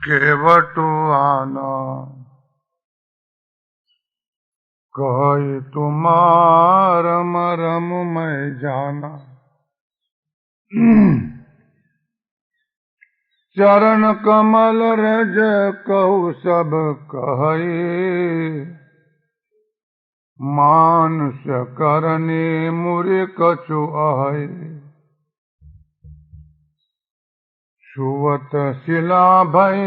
केवटो आना कहे तुमार मरम मैं जाना। चरण कमल रज कहु सब कहे, मानुष करने मुरे कछु अहे। छुवत शिला भय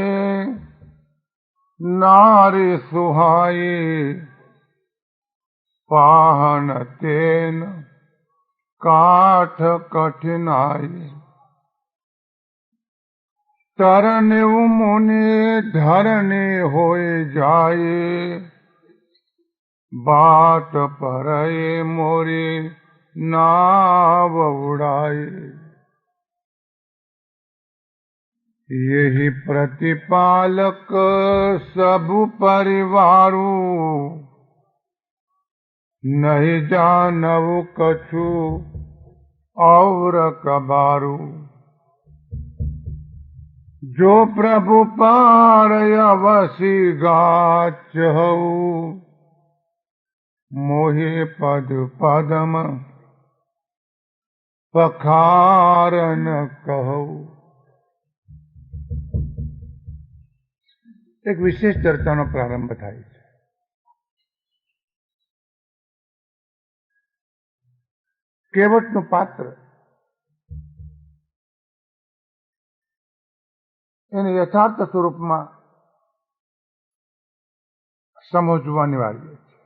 नारी सुहाई, पाहन तेन काठ कठिनाई। तरने मुनि धरने होए जाए, बाट परए मोरे नाव उड़ाए। यही प्रतिपालक सब परिवारू, नहीं जानव कछु और कबारू। जो प्रभु पार अवसी गाच हऊ, मोहे पद पदम पखारन कहू। एक विशेष चर्चाનો પ્રારંભ થાય છે। કેવટનું પાત્ર એને યથાર્થ સ્વરૂપમાં સમજવું અનિવાર્ય છે।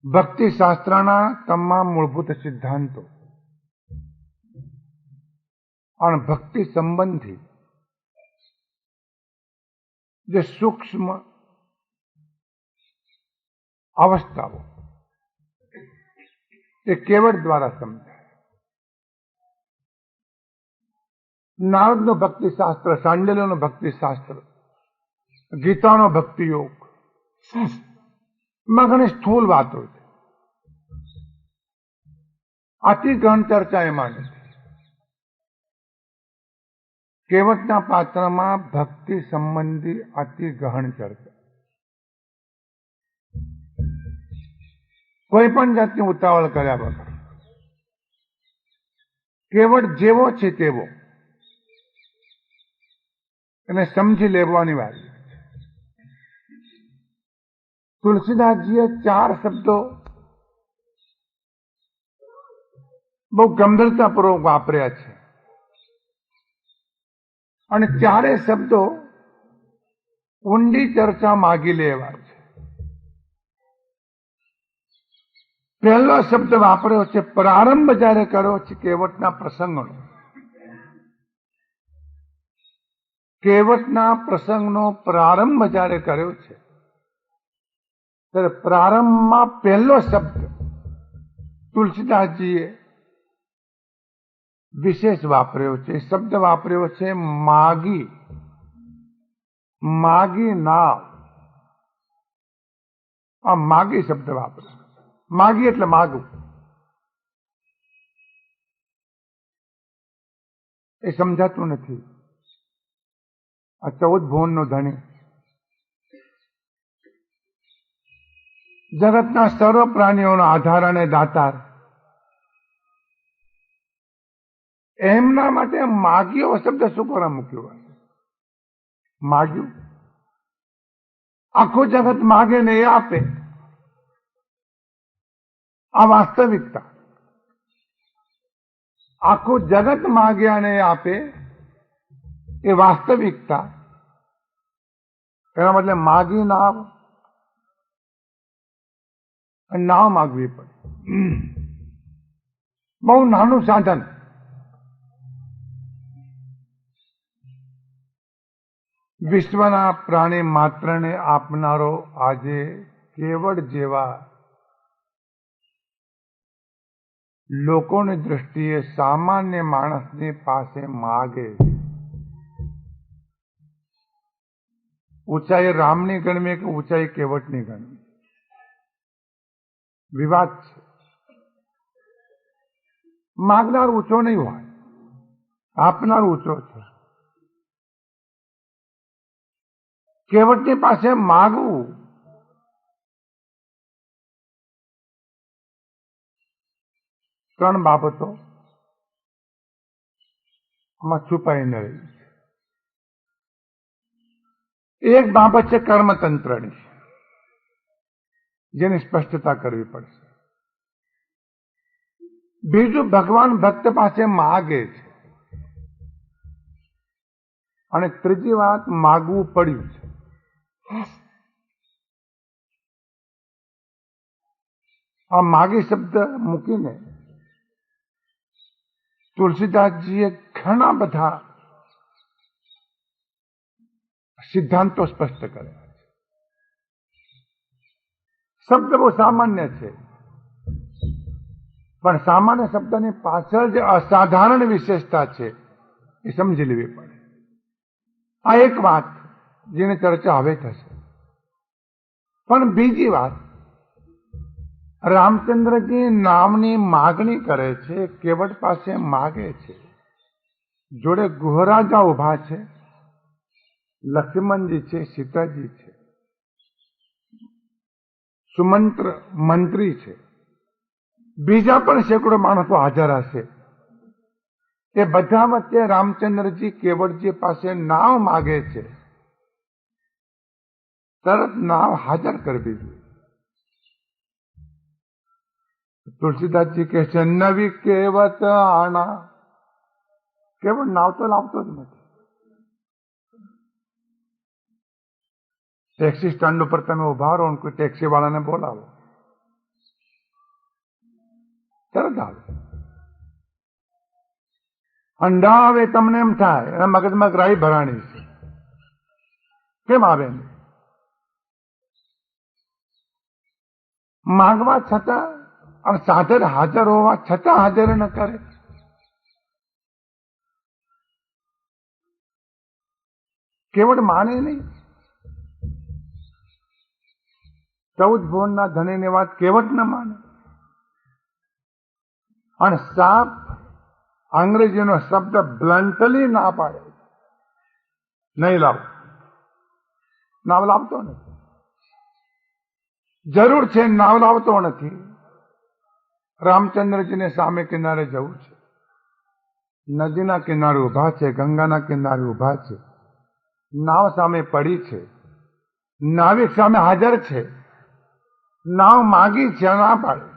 ભક્તિ શાસ્ત્રના તમામ મૂળભૂત સિદ્ધાંતો અને ભક્તિ સંબંધી જે સૂક્ષ્મ અવસ્થાઓ એ કેવટ દ્વારા સમજાય। નારદનું ભક્તિશાસ્ત્ર, સાંડલ્યનું ભક્તિશાસ્ત્ર, ગીતાનો ભક્તિ યોગ માં ઘણી સ્થૂળ વાતો છે, અતિ ગહન ચર્ચા એમાં નથી। કેવટના પાત્રમાં ભક્તિ સંબંધી અતિ ગહન ચર્ચા, કોઈ પણ જાતની ઉતાવળ કર્યા વગર કેવટ જેવો છે તેવો એને સમજી લેવો અનિવાર્ય છે। તુલસીદાસજીએ 4 શબ્દો બહુ ગંભીરતાપૂર્વક વાપર્યા છે અને 4 શબ્દો ઊંડી ચર્ચા માગી લેવા છે। પહેલો શબ્દ વાપર્યો છે, પ્રારંભ જ્યારે કર્યો છે કેવટના પ્રસંગનો, કેવટના પ્રસંગનો પ્રારંભ જ્યારે કર્યો છે ત્યારે પ્રારંભમાં પહેલો શબ્દ તુલસીદાસજીએ વિશેષ વાપર્યો છે। શબ્દ વાપર્યો છે માગી, માગી નાવ। આ માગી શબ્દ વાપર્યો, માગી એટલે માગવું, એ સમજાતું નથી। આ 14 ભુવનનો ધણી, જગતના સર્વ પ્રાણીઓનો આધાર અને દાતાર, એમના માટે માગ્યો શબ્દ શું કરવા મૂક્યો? માગ્યું, આખું જગત માગે ને એ આપે, આ વાસ્તવિકતા। આખું જગત માગ્યા ને એ આપે એ વાસ્તવિકતા, એના બદલે માગી નાવ, નાવ માગવી પડે। બહુ નાનું સાધન, વિશ્વના પ્રાણી માત્રને આપનારો આજે કેવટ જેવા લોકોની દ્રષ્ટિએ સામાન્ય માણસની પાસે માગે છે। ઊંચાઈ રામની ગણવી કે ઊંચાઈ કેવટની ગણવી, વિવાદ છે। માગનાર ઊંચો નહીં હોય, આપનાર ઊંચો છે। કેવટની પાસે માગવું. ત્રણ બાબતો આમાં છુપાઈને રહી છે. એક બાબત છે કર્મતંત્રની, જેની સ્પષ્ટતા કરવી પડશે. બીજું ભગવાન ભક્ત પાસે માગે છે. અને ત્રીજી વાત માગવું પડ્યું છે. આ માગી શબ્દ મૂકીને તુલસીદાસજીએ ઘણા બધા સિદ્ધાંતો સ્પષ્ટ કર્યા છે. શબ્દ બહુ સામાન્ય છે, પણ સામાન્ય શબ્દની પાછળ જે અસાધારણ વિશેષતા છે એ સમજી લેવી પડે. આ એક વાત જેની ચર્ચા હવે થશે. પણ બીજી વાત, રામચંદ્રજી નામની માગણી કરે છે, કેવટ પાસે માગે છે. જોડે ગુહરાજા ઉભા છે, લક્ષ્મણજી છે, સીતાજી છે, સુમંત્ર મંત્રી છે, બીજા પણ સેંકડો માણસો હાજર હશે. એ બધા વચ્ચે રામચંદ્રજી કેવટજી પાસે નાવ માગે છે. તરત નાવ હાજર કરવી જોઈએ. તુલસીદાસજી કહે છે, નવી કેવત આણા. કેવટ નાવ તો લાવતો જ નથી. ટેક્સી સ્ટેન્ડ ઉપર તમે ઉભા રહો, કોઈ ટેક્સી વાળાને બોલાવો, તરત આવે. અંડા આવે તમને એમ થાય એના મગજમાં ગ્રાહી ભરાણી છે, કેમ આવે નહીં? માંગવા છતાં અને સાધર હાજર હોવા છતાં હાજર ન કરે. કેવટ માને નહીં. 14 ભુવનના ધણીની વાત કેવટ ન માને. અને સાપ અંગ્રેજીનો શબ્દ બ્લન્ટલી ના પાડે, નહીં લાવ. નાવ લાવતો નથી. જરૂર છે, નાવ લાવતો નથી. રામચંદ્રજીને સામે કિનારે જવું છે. નદીના કિનારે ઉભા છે, ગંગાના કિનારે ઉભા છે. નાવ સામે પડી છે, નાવિક સામે હાજર છે. નાવ માગી છે, ના પાડે.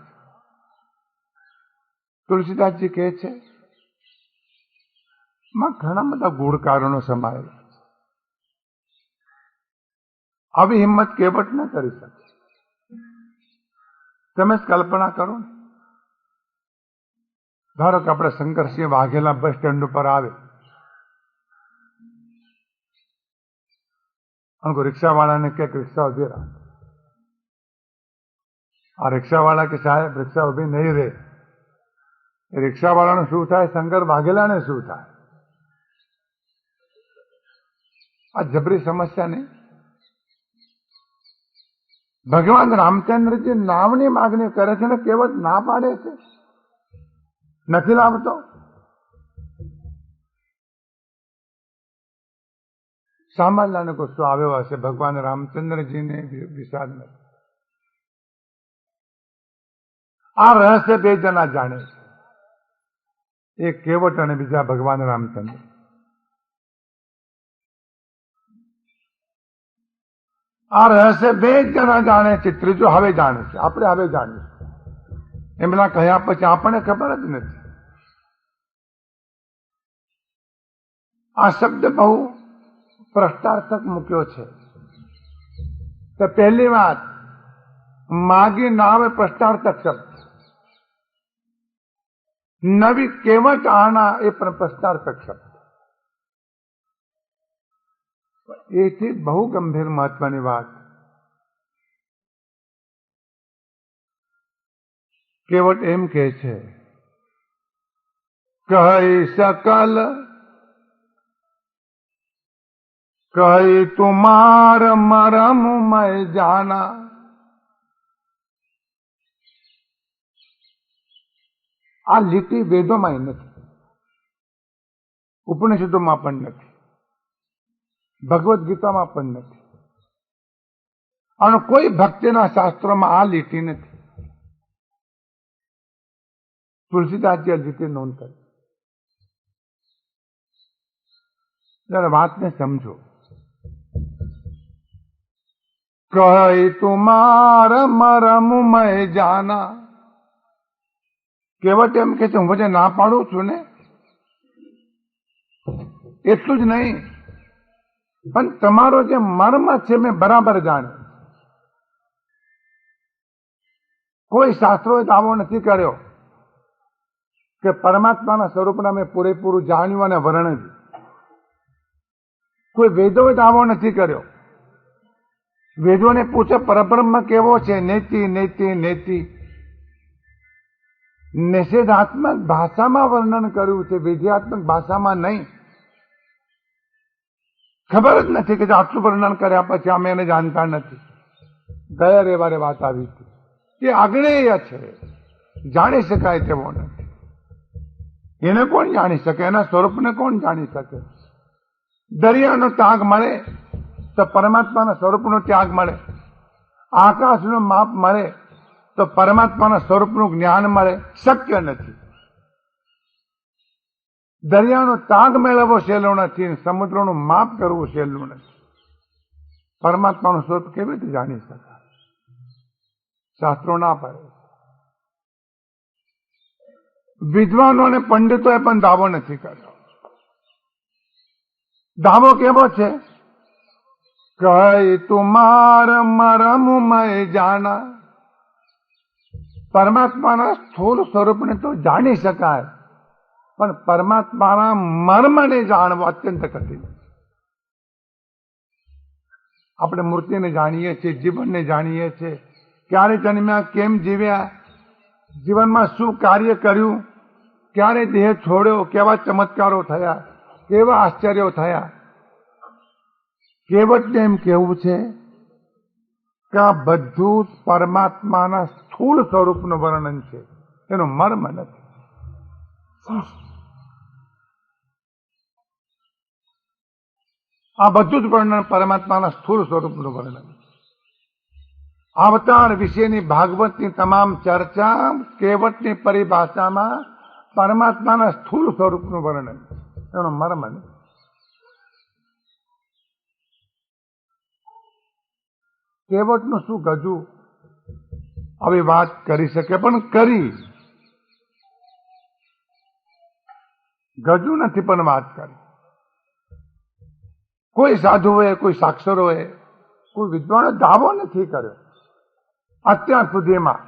તુલસીદાસજી કહે છે, માં ઘણા બધા ગુણકારોનો સમાયેલા છે. આવી હિંમત કેવટ ન કરી શકે. તમે જ કલ્પના કરો ને. ધારો કે આપણે શંકરસિંહ વાઘેલા બસ સ્ટેન્ડ ઉપર આવે અને કોઈ રિક્ષાવાળાને કે રિક્ષા ઉભી રાખ. આ રિક્ષાવાળા કે સાહેબ રિક્ષા ઉભી નહીં રહે. એ રિક્ષાવાળાનું શું થાય, શંકર વાઘેલાને શું થાય? આ જબરી સમસ્યા નહીં. ભગવાન રામચંદ્રજી નામની માગણી કરે છે ને કેવટ ના પાડે છે, નથી લાવતો. સામાન્યને ગુસ્સો આવ્યો હશે, ભગવાન રામચંદ્રજીને વિષાદ નથી. આ રહસ્ય બે જણા જાણે છે, એક કેવટ અને બીજા ભગવાન રામચંદ્ર. આ રહસ્ય બે જણા જાણે છે, ત્રીજો હવે જાણે છે. આપણે હવે જાણીશું. એમના કહ્યા પછી આપણને ખબર જ નથી. આ શબ્દ બહુ પ્રશ્નાર્થક મૂક્યો છે. તો પહેલી વાત, માગી નાવ એ પ્રશ્નાર્થક શબ્દ. નવી કેવટ આના એ પણ પ્રશ્નાર્થક શબ્દ. એથી બહુ ગંભીર મહત્વની વાત, કેવટ એમ કહે છે, કહી સકલ કહી તુમાર મરમ મય જાના. આ લીટી વેદોમાં નથી, ઉપનિષદોમાં પણ નથી, ભગવદ્ ગીતામાં પણ નથી. અને કોઈ ભક્તિના શાસ્ત્રોમાં આ લીટી નથી. તુલસીદાસજી આ લીટી નોંધ કરી. જરા વાતને સમજો. કહી તુમાર મરમ મય જાના. કેવટ એમ કે છે હું વચ્ચે ના પાડું છું ને, એટલું જ નહીં પણ તમારો જે મર્મ છે મેં બરાબર જાણ્યો. કોઈ શાસ્ત્રોએ દાવો નથી કર્યો કે પરમાત્માના સ્વરૂપના મેં પૂરેપૂરું જાણ્યું અને વર્ણવ્યું. કોઈ વેદોએ દાવો નથી કર્યો. વેદોને પૂછે પરબ્રહ્મ કેવો છે, નેતિ નેતિ નેતિ. નિષેધાત્મક ભાષામાં વર્ણન કર્યું છે, વિધ્યાત્મક ભાષામાં નહીં. ખબર જ નથી કે આટલું વર્ણન કર્યા પછી અમે એને જાણતા નથી. ગયા રવિવારે વાત આવી હતી. એ આગ્નેય છે, જાણી શકાય તેવો નથી. એને કોણ જાણી શકે? એના સ્વરૂપને કોણ જાણી શકે? દરિયાનો ત્યાગ મળે તો પરમાત્માના સ્વરૂપનો ત્યાગ મળે. આકાશનું માપ મળે તો પરમાત્માના સ્વરૂપનું જ્ઞાન મળે. શક્ય નથી. દરિયાનો ત્યાગ મેળવવો સહેલો નથી, સમુદ્રનું માપ કરવું સહેલું નથી. પરમાત્માનું સ્વરૂપ કેવી રીતે જાણી શકાય? શાસ્ત્રો ના પાડે. વિદ્વાનો અને પંડિતોએ પણ દાવો નથી કર્યો. દાવો કેવો છે? કહી તુમાર મરમ મય જાના. પરમાત્માના સ્થૂળ સ્વરૂપને તો જાણી શકાય, પણ પરમાત્માના મર્મને જાણવો અત્યંત કઠિન છે. આપણે મૂર્તિને જાણીએ છીએ, જીવનને જાણીએ છીએ, ક્યારે જન્મ્યા, કેમ જીવ્યા, જીવનમાં શું કાર્ય કર્યું, ક્યારે દેહ છોડ્યો, કેવા ચમત્કારો થયા, કેવા આશ્ચર્યો થયા. કેવટને એમ કેવું છે કે આ બધું જ પરમાત્માના સ્થૂળ સ્વરૂપનું વર્ણન છે, એનું મર્મ નથી. આ બધું જ વર્ણન પરમાત્માના સ્થૂળ સ્વરૂપનું વર્ણન. અવતાર વિશેની ભાગવતની તમામ ચર્ચા કેવટની પરિભાષામાં પરમાત્માના સ્થૂળ સ્વરૂપનું વર્ણન, એનો મર્મ નથી. કેવટનું શું ગજુ આવી વાત કરી શકે, પણ કરી. ગજુ નથી પણ વાત કરી. કોઈ સાધુઓએ, કોઈ સાક્ષરોએ, કોઈ વિદ્વાને દાવો નથી કર્યો અત્યાર સુધીમાં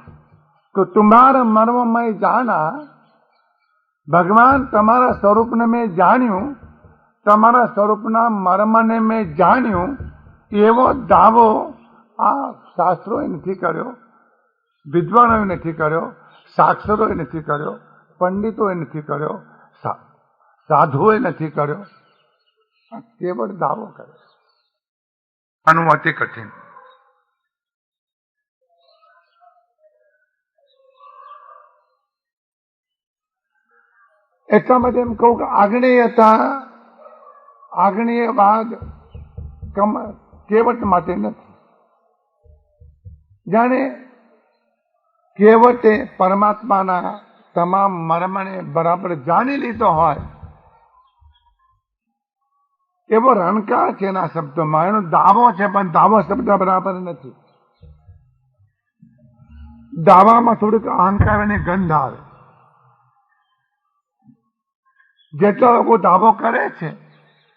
કે તુમ્હારા મર્મમય જાના. ભગવાન તમારા સ્વરૂપને મેં જાણ્યું, તમારા સ્વરૂપના મર્મને મેં જાણ્યું, એવો દાવો આ શાસ્ત્રોએ નથી કર્યો, વિદ્વાનોએ નથી કર્યો, સાક્ષરોએ નથી કર્યો, પંડિતોએ નથી કર્યો, સાધુઓએ નથી કર્યો. કેવળ દાવો કરે. આનું અતિ કઠિન. એટલા માટે એમ કહું કે આગ્નેયવાદ કેવટ માટે નથી. જાણે કેવટે પરમાત્માના તમામ મર્મને બરાબર જાણી લીધો હોય એવો રણકાર છે એના શબ્દોમાં. એનો દાવો છે, પણ દાવો શબ્દ બરાબર નથી. દાવામાં થોડીક અહંકારની ગંધ આવે. જેટલા લોકો દાવો કરે છે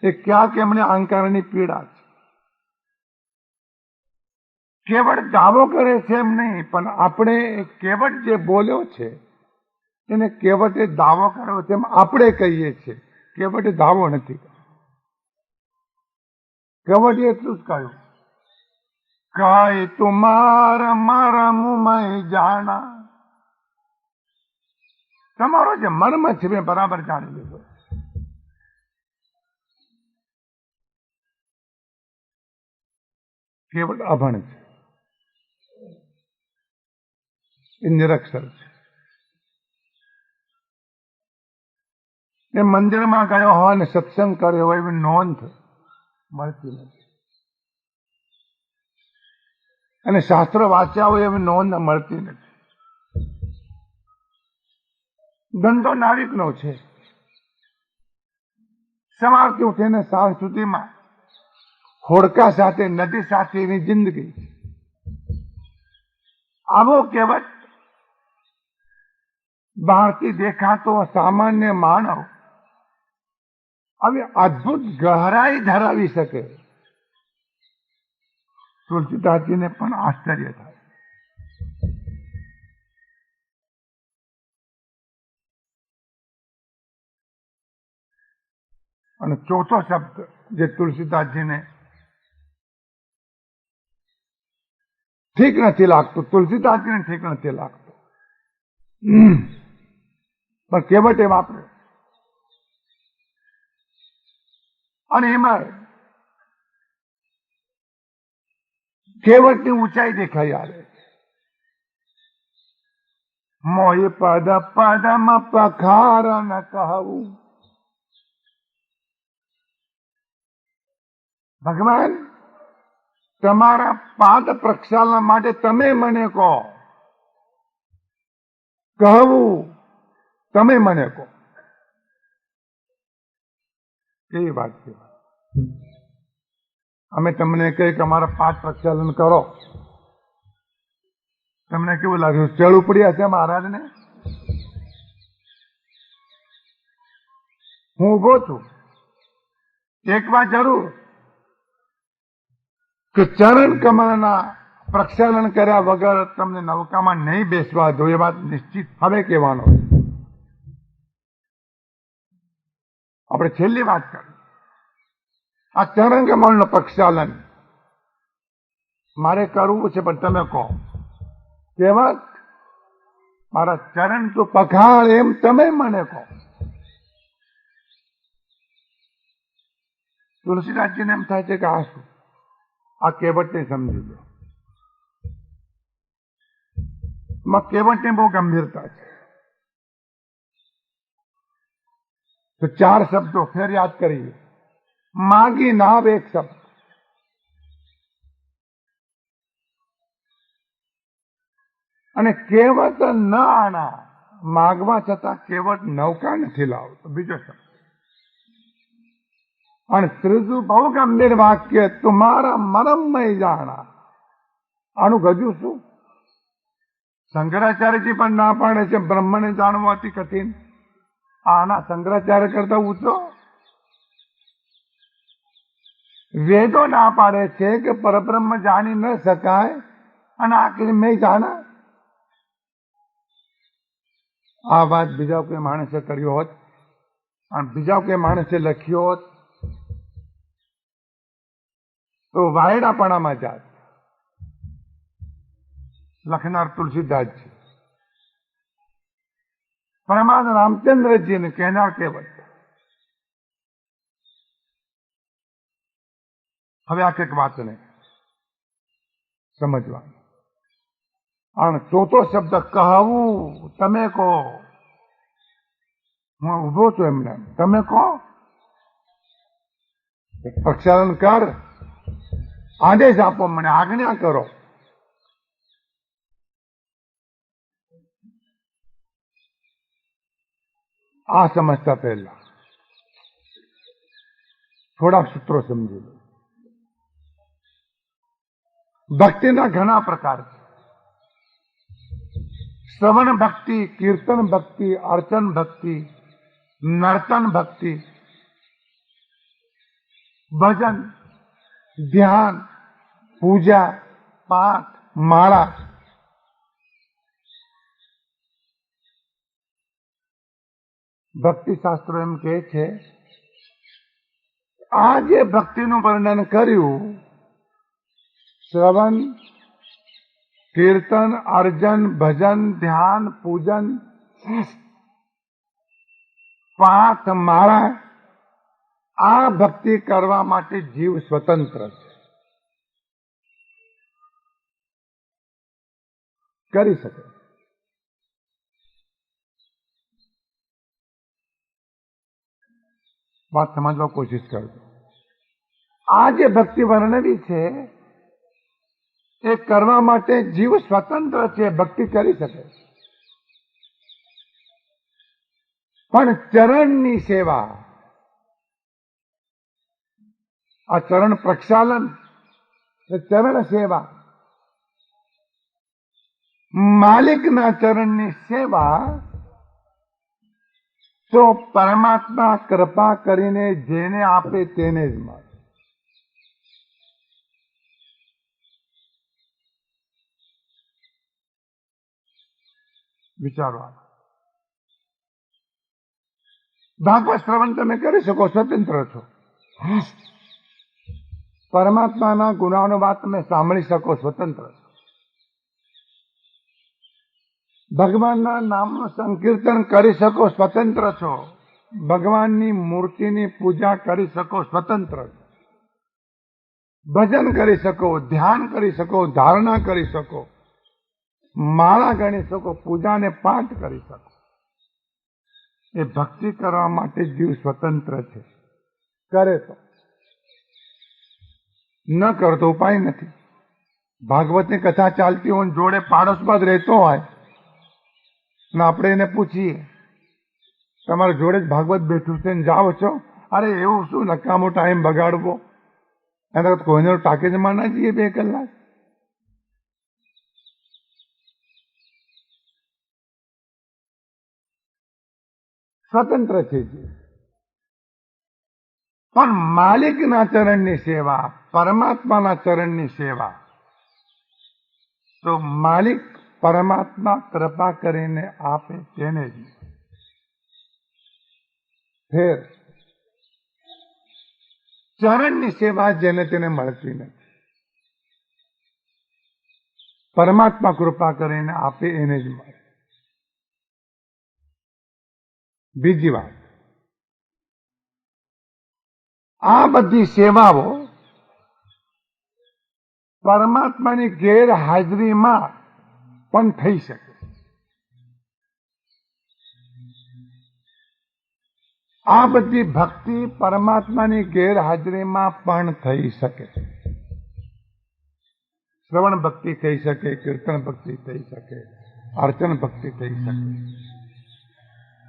એ ક્યાંક એમને અહંકારની પીડા છે. કેવળ દાવો કરે છે એમ નહીં, પણ આપણે કેવળ જે બોલ્યો છે એને કેવટે દાવો કર્યો છે એમ આપણે કહીએ છીએ. કેવટે દાવો નથી. કેવટે એટલું જ કહ્યું, કહી તુમાર મરમ મય જાના. તમારો જે મર્મ છે મેં બરાબર જાણી લીધો. કેવળ અભણ છે, એ નિરક્ષર છે. એ મંદિરમાં ગયો હોય ને સત્સંગ કર્યો હોય એવી નોંધ મળતી નથી. અને શાસ્ત્રો વાંચ્યા હોય એવી નોંધ મળતી નથી. ધંધો નાવિકનો છે. સવારથી ઉઠીને સાંજ સુધીમાં હોડકા સાથે, નદી સાથે એની જિંદગી. આવો કહેવત બહારથી દેખાતો સામાન્ય માનવ આવી અદભુત ગહરાઈ ધરાવી શકે, તુલસીદાસજીને પણ આશ્ચર્ય થાય. અને ચોથો શબ્દ જે તુલસીદાસજીને ઠીક નથી લાગતું, તુલસીદાસજીને ઠીક નથી લાગતું, પણ કહેવટે વાપરે. અને એમાં કહેવતની ઊંચાઈ દેખાઈ આવે. મોય પદ પદમ પખાર ન કહું. ભગવાન, તમારા પાદ પ્રક્ષાલન માટે તમે મને કહો. કહવું, તમે મને કહો. કેવી વાત છે. અમે તમને કહીએ કે અમારા પાદ પ્રક્ષાલન કરો, તમને કેવું લાગ્યું? ચડ ઉપડ્યા છે મહારાજને? હું ઉભો છું. એક વાત જરૂર કે ચરણ કમળના પ્રક્ષાલન કર્યા વગર તમને નૌકામાં નહીં બેસવા દો, એ વાત નિશ્ચિત હવે કહેવાનો. આપણે છેલ્લી વાત કરી. આ ચરણ કમળનું પ્રક્ષાલન મારે કરવું છે, પણ તમે કહો. કહેવત, મારા ચરણ તો પખાળ, એમ તમે મને કહો. તુલસીદાસજીને એમ થાય છે કે આ શું? આ કહેવતને સમજી લો. કહેવતની બહુ ગંભીરતા છે. તો ચાર શબ્દો ફેર યાદ કરીએ. માગી નાવ એક શબ્દ, અને કહેવત ન આના, માગવા છતાં કહેવત નૌકા નથી લાવતો, બીજો શબ્દ. અને ત્રીજું બહુ ગંભીર વાક્ય, તુમારા મરમમય જાણા. આનું ગજું શું? શંકરાચાર્યજી પણ ના પાડે છે બ્રહ્મને જાણવું અતિ કઠિન. આના શંકરાચાર્ય કરતા ઊંચો. વેદો ના પાડે છે કે પરબ્રહ્મ જાણી ન શકાય, અને આખરે મેં જાણા. આ વાત બીજા કોઈ માણસે કર્યો હોત, અને બીજા કોઈ માણસે લખ્યો હોત તો વાયડાપણામાં જાત. લખનાર તુલસીદાસ છે, પરમાનંદ રામચંદ્રજીને કહેનાર કહેવત. હવે આ કંઈક વાતને સમજવાનું. અને ચોથો શબ્દ કહવું, તમે કહો. હું ઉભો છું એમને, તમે કહો. પ્રક્ષાલન કર, આદેશ આપો, મને આજ્ઞા કરો. આ સમજતા પહેલા થોડા સૂત્રો સમજી લો. ભક્તિના ઘણા પ્રકાર છે. શ્રવણ ભક્તિ, કીર્તન ભક્તિ, અર્ચન ભક્તિ, નર્તન ભક્તિ, ભજન, ધ્યાન, પૂજા, પાઠ, માળા. ભક્તિ શાસ્ત્રો એમ કહે છે, આ જે ભક્તિનું વર્ણન કર્યું, શ્રવણ, કીર્તન, અર્જન, ભજન, ધ્યાન, પૂજન, પાઠ, માળા, આ ભક્તિ કરવા માટે જીવ સ્વતંત્ર છે, કરી શકે. વાત સમજવા કોશિશ કરજો. આ જે ભક્તિ વર્ણવી છે એ કરવા માટે જીવ સ્વતંત્ર છે, ભક્તિ કરી શકે, પણ ચરણની સેવા, આ ચરણ પ્રક્ષાલન, ચરણ સેવા, માલિકના ચરણની સેવા તો પરમાત્મા કૃપા કરીને જેને આપે તેને જ મળે. વિચારો, ભાગવત શ્રવણ તમે કરી શકો, સ્વતંત્ર છો. પરમાત્માના ગુનાનો વાત તમે સાંભળી શકો, સ્વતંત્ર છો. ભગવાનના નામનું સંકીર્તન કરી શકો, સ્વતંત્ર છો. ભગવાનની મૂર્તિની પૂજા કરી શકો, સ્વતંત્ર છો. ભજન કરી શકો, ધ્યાન કરી શકો, ધારણા કરી શકો, માળા ગણી શકો, પૂજાને પાઠ કરી શકો. એ ભક્તિ કરવા માટે જીવ સ્વતંત્ર છે. કરે તો, ન કરો તો ઉપાય નથી. ભાગવતની કથા ચાલતી હોય, જોડે પાડોશમાં જ રહેતો હોય ને આપણે એને પૂછીએ, તમારા જોડે જ ભાગવત બેઠું છે ને જાઓ છો? અરે એવું શું નકામો ટાઈમ બગાડવો, એના કોઈને ટાકીજમાં ના જઈએ 2 કલાક. સ્વતંત્ર છે જીવ, પણ માલિકના ચરણની સેવા, પરમાત્માના ચરણની સેવા તો માલિક પરમાત્મા કૃપા કરીને આપે તેને જ. ફેર ચરણની સેવા જેને તેને મળતી નથી, પરમાત્મા કૃપા કરીને આપે એને જ મળે. બીજી વાત, આ બધી સેવાઓ પરમાત્માની ગેરહાજરીમાં પણ થઈ શકે. આ બધી ભક્તિ પરમાત્માની ગેરહાજરીમાં પણ થઈ શકે. શ્રવણ ભક્તિ થઈ શકે, કીર્તન ભક્તિ થઈ શકે, અર્ચન ભક્તિ થઈ શકે.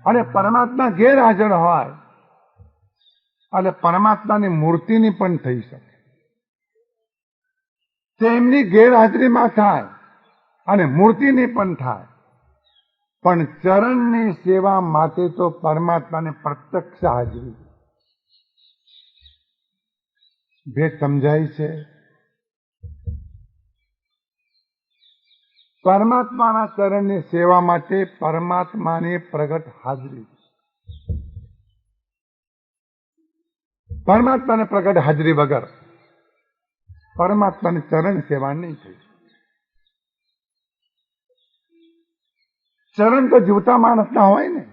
અને પરમાત્મા ગેરહાજર હોય એટલે પરમાત્માની મૂર્તિની પણ થઈ શકે. તેમની ગેરહાજરીમાં થાય અને મૂર્તિની પણ થાય, પણ ચરણની સેવા માટે તો પરમાત્માને પ્રત્યક્ષ હાજરી. ભેદ સમજાય છે? પરમાત્માના ચરણની સેવા માટે પરમાત્માની પ્રગટ હાજરી. પરમાત્માને પ્રગટ હાજરી વગર પરમાત્માની ચરણ સેવા નહીં થઈ. ચરણ તો જીવતા માણસના હોય ને,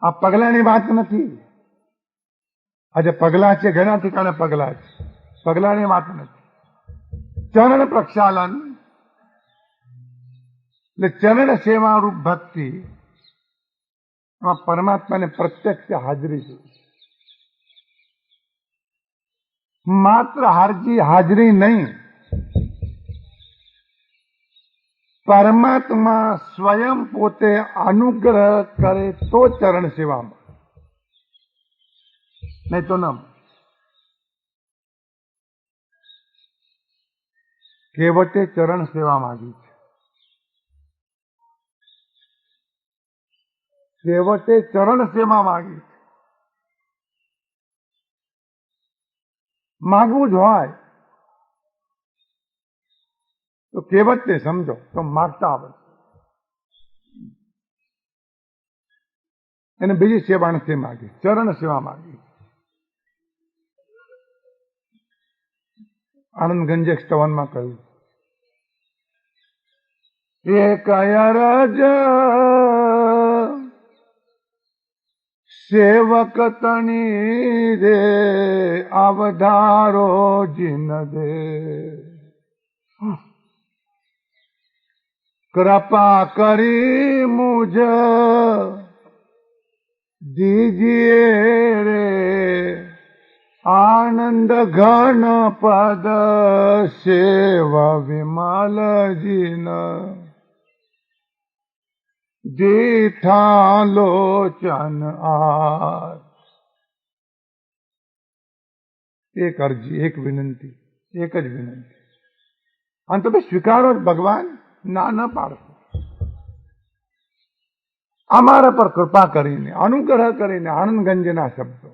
આ પગલાની વાત નથી. આજે પગલા છે, ઘણા ઠેકાણે પગલા છે, પગલાની વાત નથી. ચરણ પ્રક્ષાલન એટલે ચરણ સેવા રૂપ ભક્તિ, એમાં પરમાત્માને પ્રત્યક્ષ હાજરી છે. માત્ર હાજરી નહીં, પરમાત્મા સ્વયં પોતે અનુગ્રહ કરે તો ચરણ સેવામાં, નહીં તો ન. કેવટે ચરણ સેવા માંગી છે, કેવટે ચરણ સેવા માંગી છે. માગવું જ હોય તો કેવટે સમજો તો માગતા આવડે. એને બીજી સેવા નથી માગી, ચરણ સેવા માગી. આનંદ ગંજ સ્તવનમાં કહ્યું, એક અરજ સેવક તણી રે અવધારો જીન દે, કૃપા કરી મુझ દીજીએ રે આનંદ ઘન પદ સેવા વિમલજીન દીઠા લોચન આજ. એક અરજી, એક વિનંતી, એક જ વિનંતી. અને તમે સ્વીકારો જ ભગવાન, ના ન પાડશો. અમારા પર કૃપા કરીને, અનુગ્રહ કરીને આનંદગંજના શબ્દો,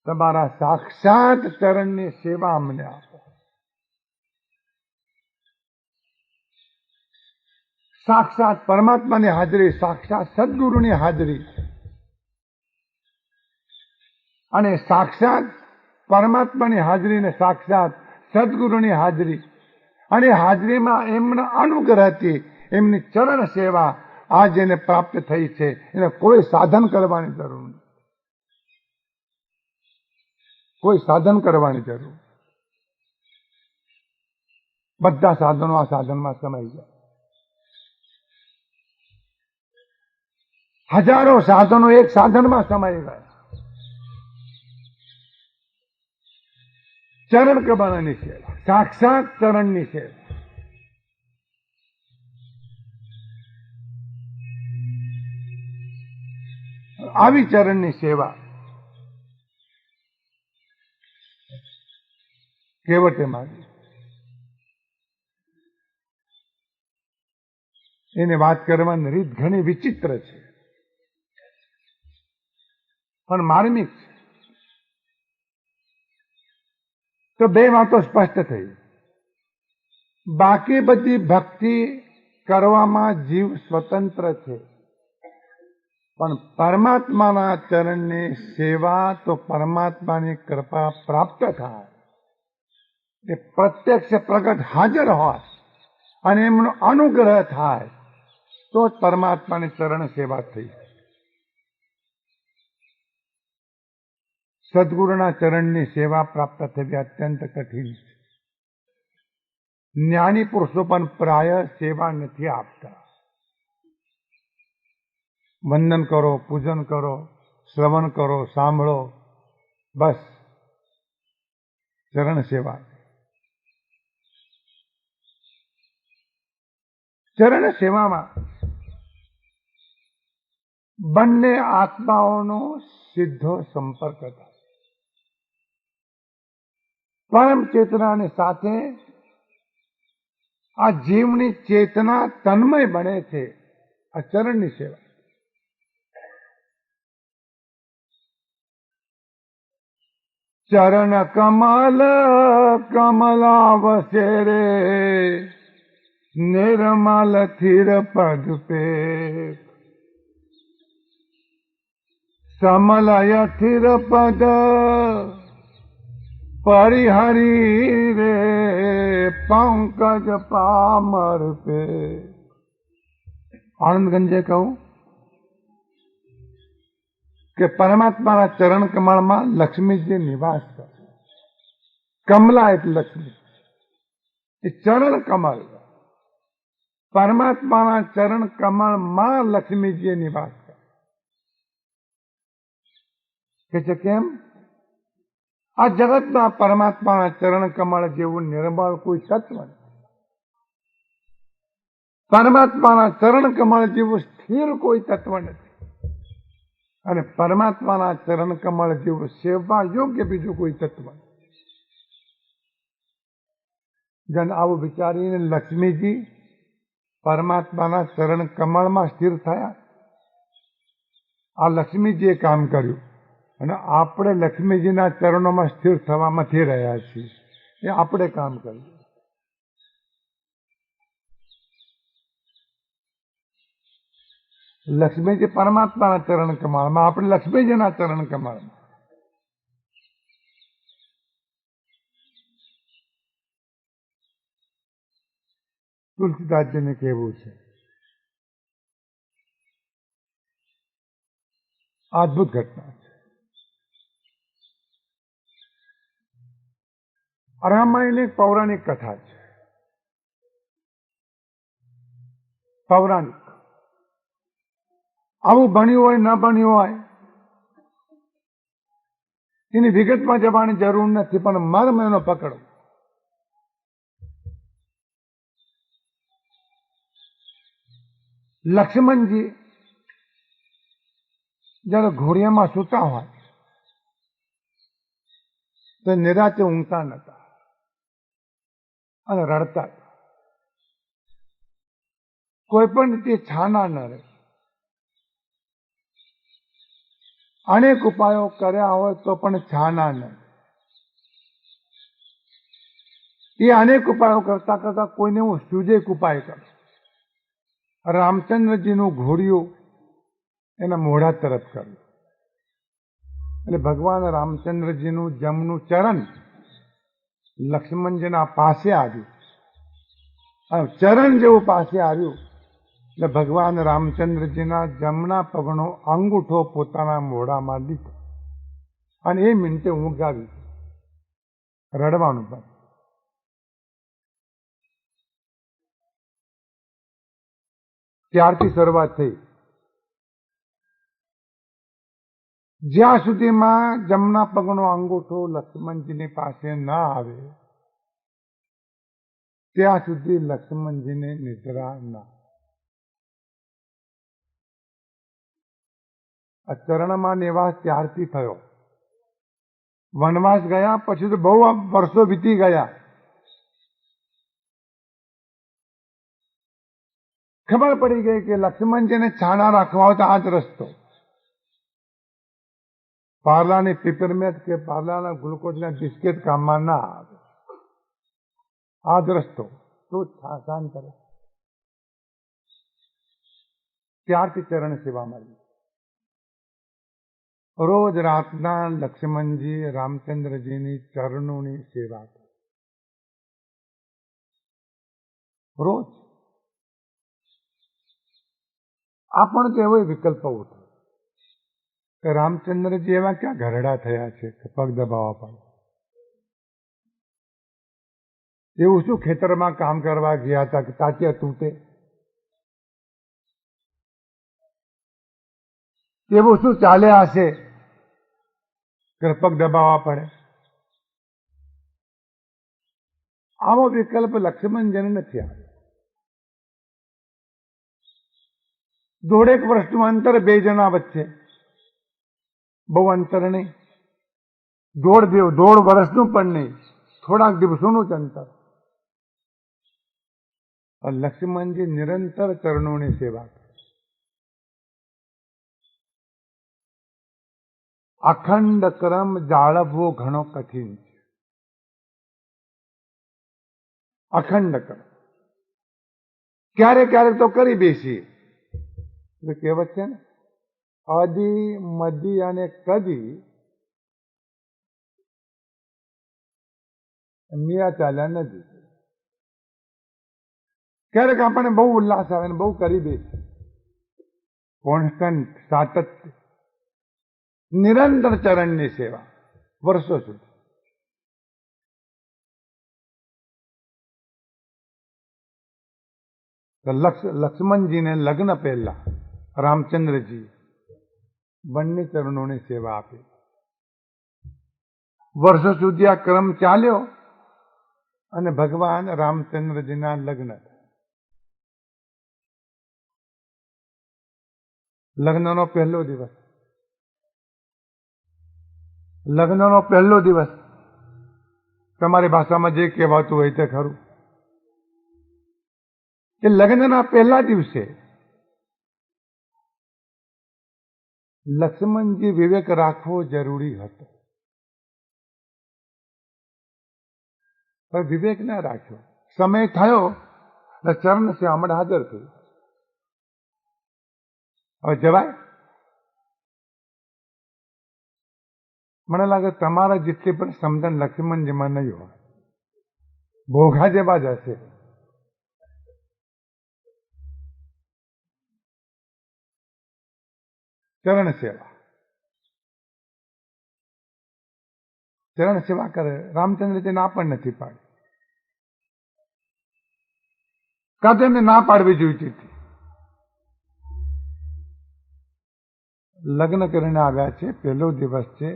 તમારા સાક્ષાત ચરણની સેવા અમને આપો. સાક્ષાત પરમાત્માની હાજરી, સાક્ષાત સદગુરુની હાજરી અને સાક્ષાત પરમાત્માની હાજરી ને સાક્ષાત સદગુરુની હાજરી અને હાજરીમાં એમના અનુગ્રહથી એમની ચરણ સેવા આ જેને પ્રાપ્ત થઈ છે એને કોઈ સાધન કરવાની જરૂર નથી. કોઈ સાધન કરવાની જરૂર. બધા સાધનો આ સાધનમાં સમાઈ જાય. હજારો સાધનો એક સાધનમાં સમાઈ ગયા. ચરણ કમળની સેવા, સાક્ષાત ચરણની સેવા. આવી ચરણની સેવા કેવટે માગી. એને વાત કરવાની રીત ઘણી વિચિત્ર છે, પણ માર્મિક છે. તો બે વાતો સ્પષ્ટ થઈ. બાકી બધી ભક્તિ કરવામાં જીવ સ્વતંત્ર છે, પણ પરમાત્માના ચરણની સેવા તો પરમાત્માની કૃપા પ્રાપ્ત થાય, એ પ્રત્યક્ષ પ્રગટ હાજર હોય અને એમનો અનુગ્રહ થાય તો જ પરમાત્માની ચરણ સેવા થઈ. સદગુરુના ચરણની સેવા પ્રાપ્ત થવી અત્યંત કઠિન છે. જ્ઞાની પુરુષો પણ પ્રાય સેવા નથી આપતા. વંદન કરો, પૂજન કરો, શ્રવણ કરો, સાંભળો, બસ ચરણ સેવા. ચરણ સેવામાં બંને આત્માઓનો સીધો સંપર્ક થાય. પરમ ચેતનાની સાથે આ જીવની ચેતના તન્મય બને છે આ ચરણની સેવા. ચરણ કમલ કમલાવસે રે નિર્મલ થીર પદ પે સમલય થીર પદ પરિહરી રે પંકજ પામર પે. આનંદગંજે કહું કે પરમાત્માના ચરણ કમળમાં લક્ષ્મીજી નિવાસ કરે. કમલા એટલે લક્ષ્મી, એ ચરણ કમળ. પરમાત્માના ચરણ કમળમાં લક્ષ્મીજી નિવાસ કરે. કે છે કેમ? આ જગતમાં પરમાત્માના ચરણ કમળ જેવું નિર્મળ કોઈ તત્વ નથી. પરમાત્માના ચરણ કમળ જેવું સ્થિર કોઈ તત્વ નથી. અને પરમાત્માના ચરણ કમળ જેવું સેવા યોગ્ય બીજું કોઈ તત્વ નથી. જન આવું વિચારીને લક્ષ્મીજી પરમાત્માના ચરણ કમળમાં સ્થિર થયા. આ લક્ષ્મીજીએ કામ કર્યું અને આપણે લક્ષ્મીજીના ચરણોમાં સ્થિર થવામાંથી રહ્યા છીએ. એ આપણે કામ કર્યું. લક્ષ્મીજી પરમાત્માના ચરણ કમળમાં, આપણે લક્ષ્મીજીના ચરણ કમળમાં. તુલસીદાસજીને કહેવું છે, અદભુત ઘટના છે. રામાયણ એક પૌરાણિક કથા છે. પૌરાણિક. આવું બન્યું હોય ન બન્યું હોય એની વિગતમાં જવાની જરૂર નથી, પણ મર્મ એનો પકડો. લક્ષ્મણજી જયારે ઘોડિયામાં સૂતા હોય તો નિરાતે ઊંઘતા નતા અને રડતા. કોઈ પણ રીતે છાના ન રહે. અનેક ઉપાયો કર્યા હોય તો પણ છાના ન. એ અનેક ઉપાયો કરતા કરતા કોઈને હું સૂજે એક ઉપાય કરું. રામચંદ્રજીનું ઘોડિયું એના મોઢા તરફ કર્યું. એટલે ભગવાન રામચંદ્રજીનું જમનું ચરણ લક્ષ્મણજીના પાસે આવ્યું. ચરણ જેવું પાસે આવ્યું એટલે ભગવાન રામચંદ્રજીના જમણા પગનો અંગૂઠો પોતાના મોઢામાં લીધો અને એ મિનિટે ઊંઘ આવી. રડવાનું પણ. ત્યારથી શરૂઆત થઈ. જ્યાં સુધીમાં જમણા પગનો અંગૂઠો લક્ષ્મણજીની પાસે ના આવે ત્યાં સુધી લક્ષ્મણજીને નિદ્રા ના. આ ચરણમાં નિવાસ ત્યારથી થયો. વનવાસ ગયા પછી તો બહુ વર્ષો વીતી ગયા. ખબર પડી ગઈ કે લક્ષ્મણજીને છાણા રાખવા હોય તો આ જ રસ્તો. પાર્લાની પીપરમેન્ટ કે પાર્લાના ગ્લુકોઝના બિસ્કિટ કામમાં ના આવે. આ જ રસ્તો તો શાંત કરે. ત્યારથી ચરણ સેવા મળી. રોજ રાતના લક્ષ્મણજી રામચંદ્રજીની ચરણોની સેવા કરે. રોજ. આપણ તો એવો વિકલ્પ ઉઠે કે રામચંદ્રજી એવા ક્યાં ઘરડા થયા છે કે પગ દબાવવા પડે. એવું શું ખેતરમાં કામ કરવા ગયા હતા કે તાત્યા તૂટે? એવું શું ચાલ્યા હશે કે પગ દબાવવા પડે? આવો વિકલ્પ લક્ષ્મણજીને નથી આવ્યો. દોઢેક વર્ષનું અંતર બે જણા વચ્ચે. બહુ અંતર નહીં. દોઢ વર્ષનું પણ નહીં, થોડાક દિવસોનું જ અંતર. લક્ષ્મણજી નિરંતર ચરણોની સેવા કરે. અખંડ ક્રમ જાળવવો ઘણો કઠિન છે. અખંડ ક્રમ ક્યારેક ક્યારેક તો કરી બેસીએ. કહેવત છે ને, આદિ મધી અને કદી મિયા ચાલ્યા નથી. ક્યારેક આપણને બહુ ઉલ્લાસ આવે ને બહુ કરી બેસીએ. કોન્સ્ટન્ટ, સાતત્ય, નિરંતર ચરણની સેવા વર્ષો સુધી. લક્ષ્મણજીને લગ્ન પહેલા રામચંદ્રજી બંને ચરણોની સેવા આપી. વર્ષો સુધી આ ક્રમ ચાલ્યો અને ભગવાન રામચંદ્રજીના લગ્ન. લગ્નનો પહેલો દિવસ. લગ્નનો પહેલો દિવસ તમારી ભાષામાં જે કહેવાતું હોય તે ખરું. એ લગ્નના પહેલા દિવસે લક્ષ્મણજી વિવેક રાખવો જરૂરી હતો. પણ વિવેક ના રાખ્યો. સમય થયો એટલે ચરણ સેવામાં હાજર થયું. હવે જવાય? મને લાગે તમારા જેટલી પણ સમજણ લક્ષ્મણજીમાં નહીં હોય. ભોગા જેવા જ હશે. ચરણ સેવા. ચરણ સેવા કરે. રામચંદ્રજી ના પણ નથી પાડી. કાં તો એમને ના પાડવી જોઈતી હતી. લગ્ન કરીને આવ્યા છે, પહેલો દિવસ છે,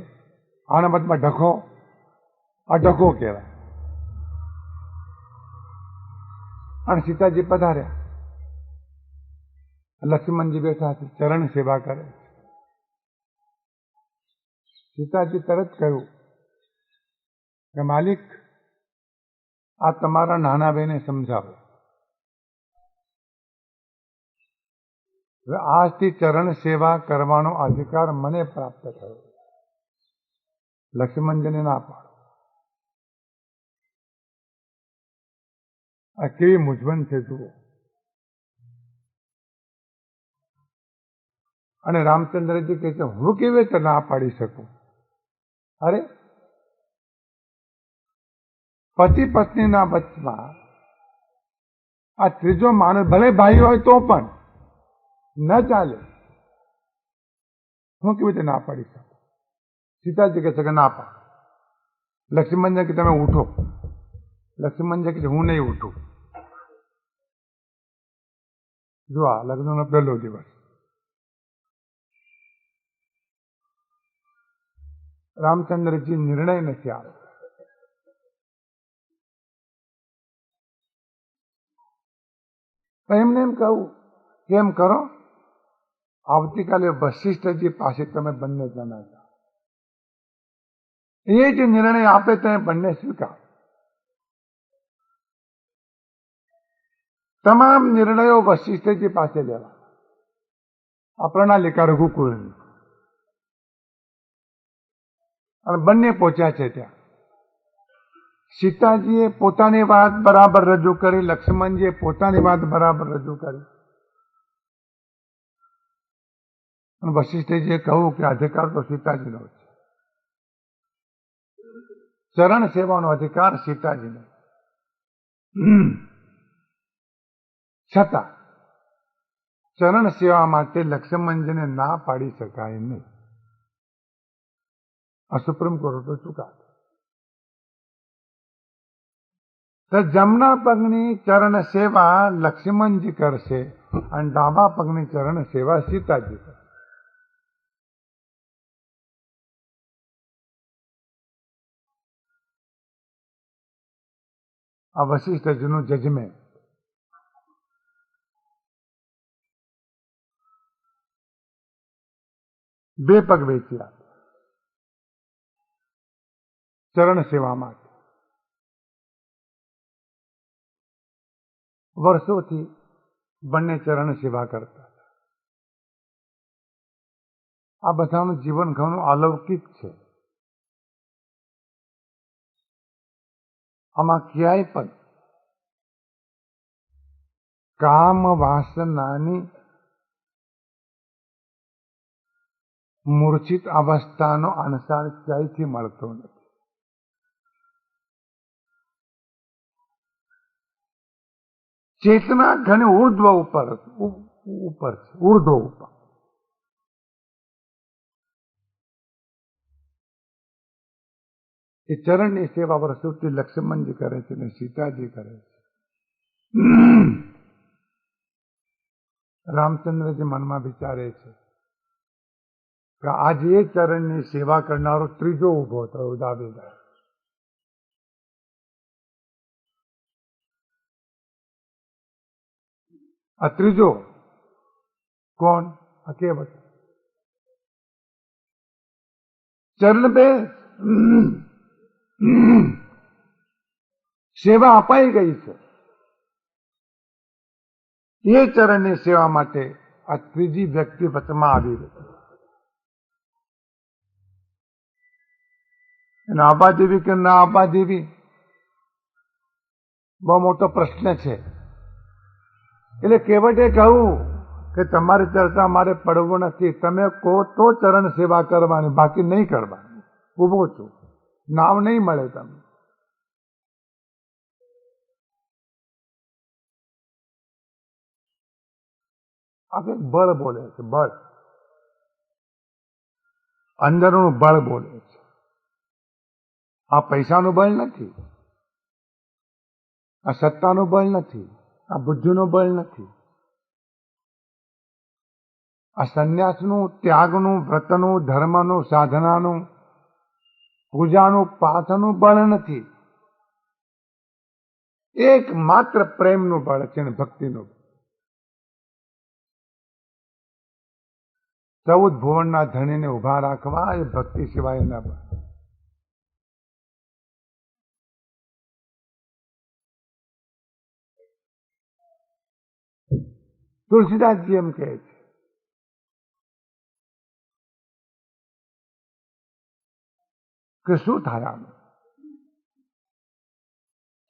આના બદમાં ઢખો, આ ઢખો કહેવાય. અને સીતાજી પધાર્યા, લક્ષ્મણજી બેઠા છે, ચરણ સેવા કરે. સીતાજી તરત કહ્યું કે માલિક, આ તમારા નાના બેને સમજાવો. હવે આજથી ચરણ સેવા કરવાનો અધિકાર મને પ્રાપ્ત થયો. લક્ષ્મણજીને ના પાડો. આ કેવી મૂંઝવણ છે જુઓ. અને રામચંદ્રજી કહે છે, હું કેવી રીતે ના પાડી શકું? અરે, પતિ પત્નીના વચમાં આ ત્રીજો માણસ ભલે ભાઈ હોય તો પણ ન ચાલે. હું કેવી રીતે ના પાડી શકું? સીતાજી કહે છે કે ના પાડો. લક્ષ્મણજી કે તમે ઉઠો. લક્ષ્મણજી કે હું નહીં ઉઠું. જો આ લગ્નનો પહેલો દિવસ. રામચંદ્રજી નિર્ણય નથી આવ્યો. એમને એમ કહું કે એમ કરો, આવતીકાલે વશિષ્ઠજી પાસે તમે બંને જણા જાઓ. એ જે નિર્ણય આપે તમે બંને સ્વીકાર. તમામ નિર્ણયો વશિષ્ઠજી પાસે લેવા. આ પ્રણાલિકા રઘુકુળની. અને બંને પહોંચ્યા છે ત્યાં. સીતાજીએ પોતાની વાત બરાબર રજૂ કરી, લક્ષ્મણજીએ પોતાની વાત બરાબર રજૂ કરી. અને વશિષ્ઠજીએ કહ્યું કે અધિકાર તો સીતાજીનો છે. ચરણ સેવાનો અધિકાર સીતાજીનો. છતાં ચરણ સેવા માટે લક્ષ્મણજીને ના પાડી શકાય નહીં. આ સુપ્રીમ કોર્ટનો ચુકાદો. તો જમણા પગની ચરણ સેવા લક્ષ્મણજી કરશે અને ડાબા પગની ચરણ સેવા સીતાજી કરશે. આ વશિષ્ઠજીનું જજમેન્ટ. બે પગ વેચી આપે ચરણ સેવા માટે. વર્ષોથી બંને ચરણ સેવા કરતા. આ બધાનું જીવન ઘણું અલૌકિક છે. આમાં ક્યાંય પણ કામ વાસનાની મૂર્છિત અવસ્થાનો અનુસાર ક્યાંયથી મળતો નથી. ચેતના ઘણી ઉર્ધ્વ ઉપર છે, ઉર્ધ્વ ઉપર. એ ચરણની સેવા વર્ષોથી લક્ષ્મણજી કરે છે ને સીતાજી કરે છે. રામચંદ્રજી મનમાં વિચારે છે કે આજે એ ચરણની સેવા કરનારો ત્રીજો ઉભો થયો દાવેદાર. આ ત્રીજો કોણ? આ કહેવત. ચરણ બે સેવા અપાઈ ગઈ છે. એ ચરણની સેવા માટે આ ત્રીજી વ્યક્તિ વચમાં આવી રહી. એને આવવા દેવી કે ના આવવા દેવી બહુ મોટો પ્રશ્ન છે. એટલે કહેવતે કહ્યું કે તમારી ચર્ચા મારે પડવું નથી. તમે કહો તો ચરણ સેવા કરવાની, બાકી નહીં કરવાની. ઉભો છું, નામ નહીં મળે તમને. આ કંઈક બળ બોલે છે, બળ. અંદરનું બળ બોલે છે. આ પૈસાનું બળ નથી, આ સત્તાનું બળ નથી, આ બુદ્ધિનું બળ નથી. આ સંન્યાસનું, ત્યાગનું, વ્રતનું, ધર્મનું, સાધનાનું, પૂજાનું પાછળનું બળ નથી, એક માત્ર પ્રેમનું બળ છે અને ભક્તિનું બળ. 14 ભુવનના ધણીને ઉભા રાખવા એ ભક્તિ સિવાય ન બળ. તુલસીદાસજી એમ કહે છે કે શું થાય આનું?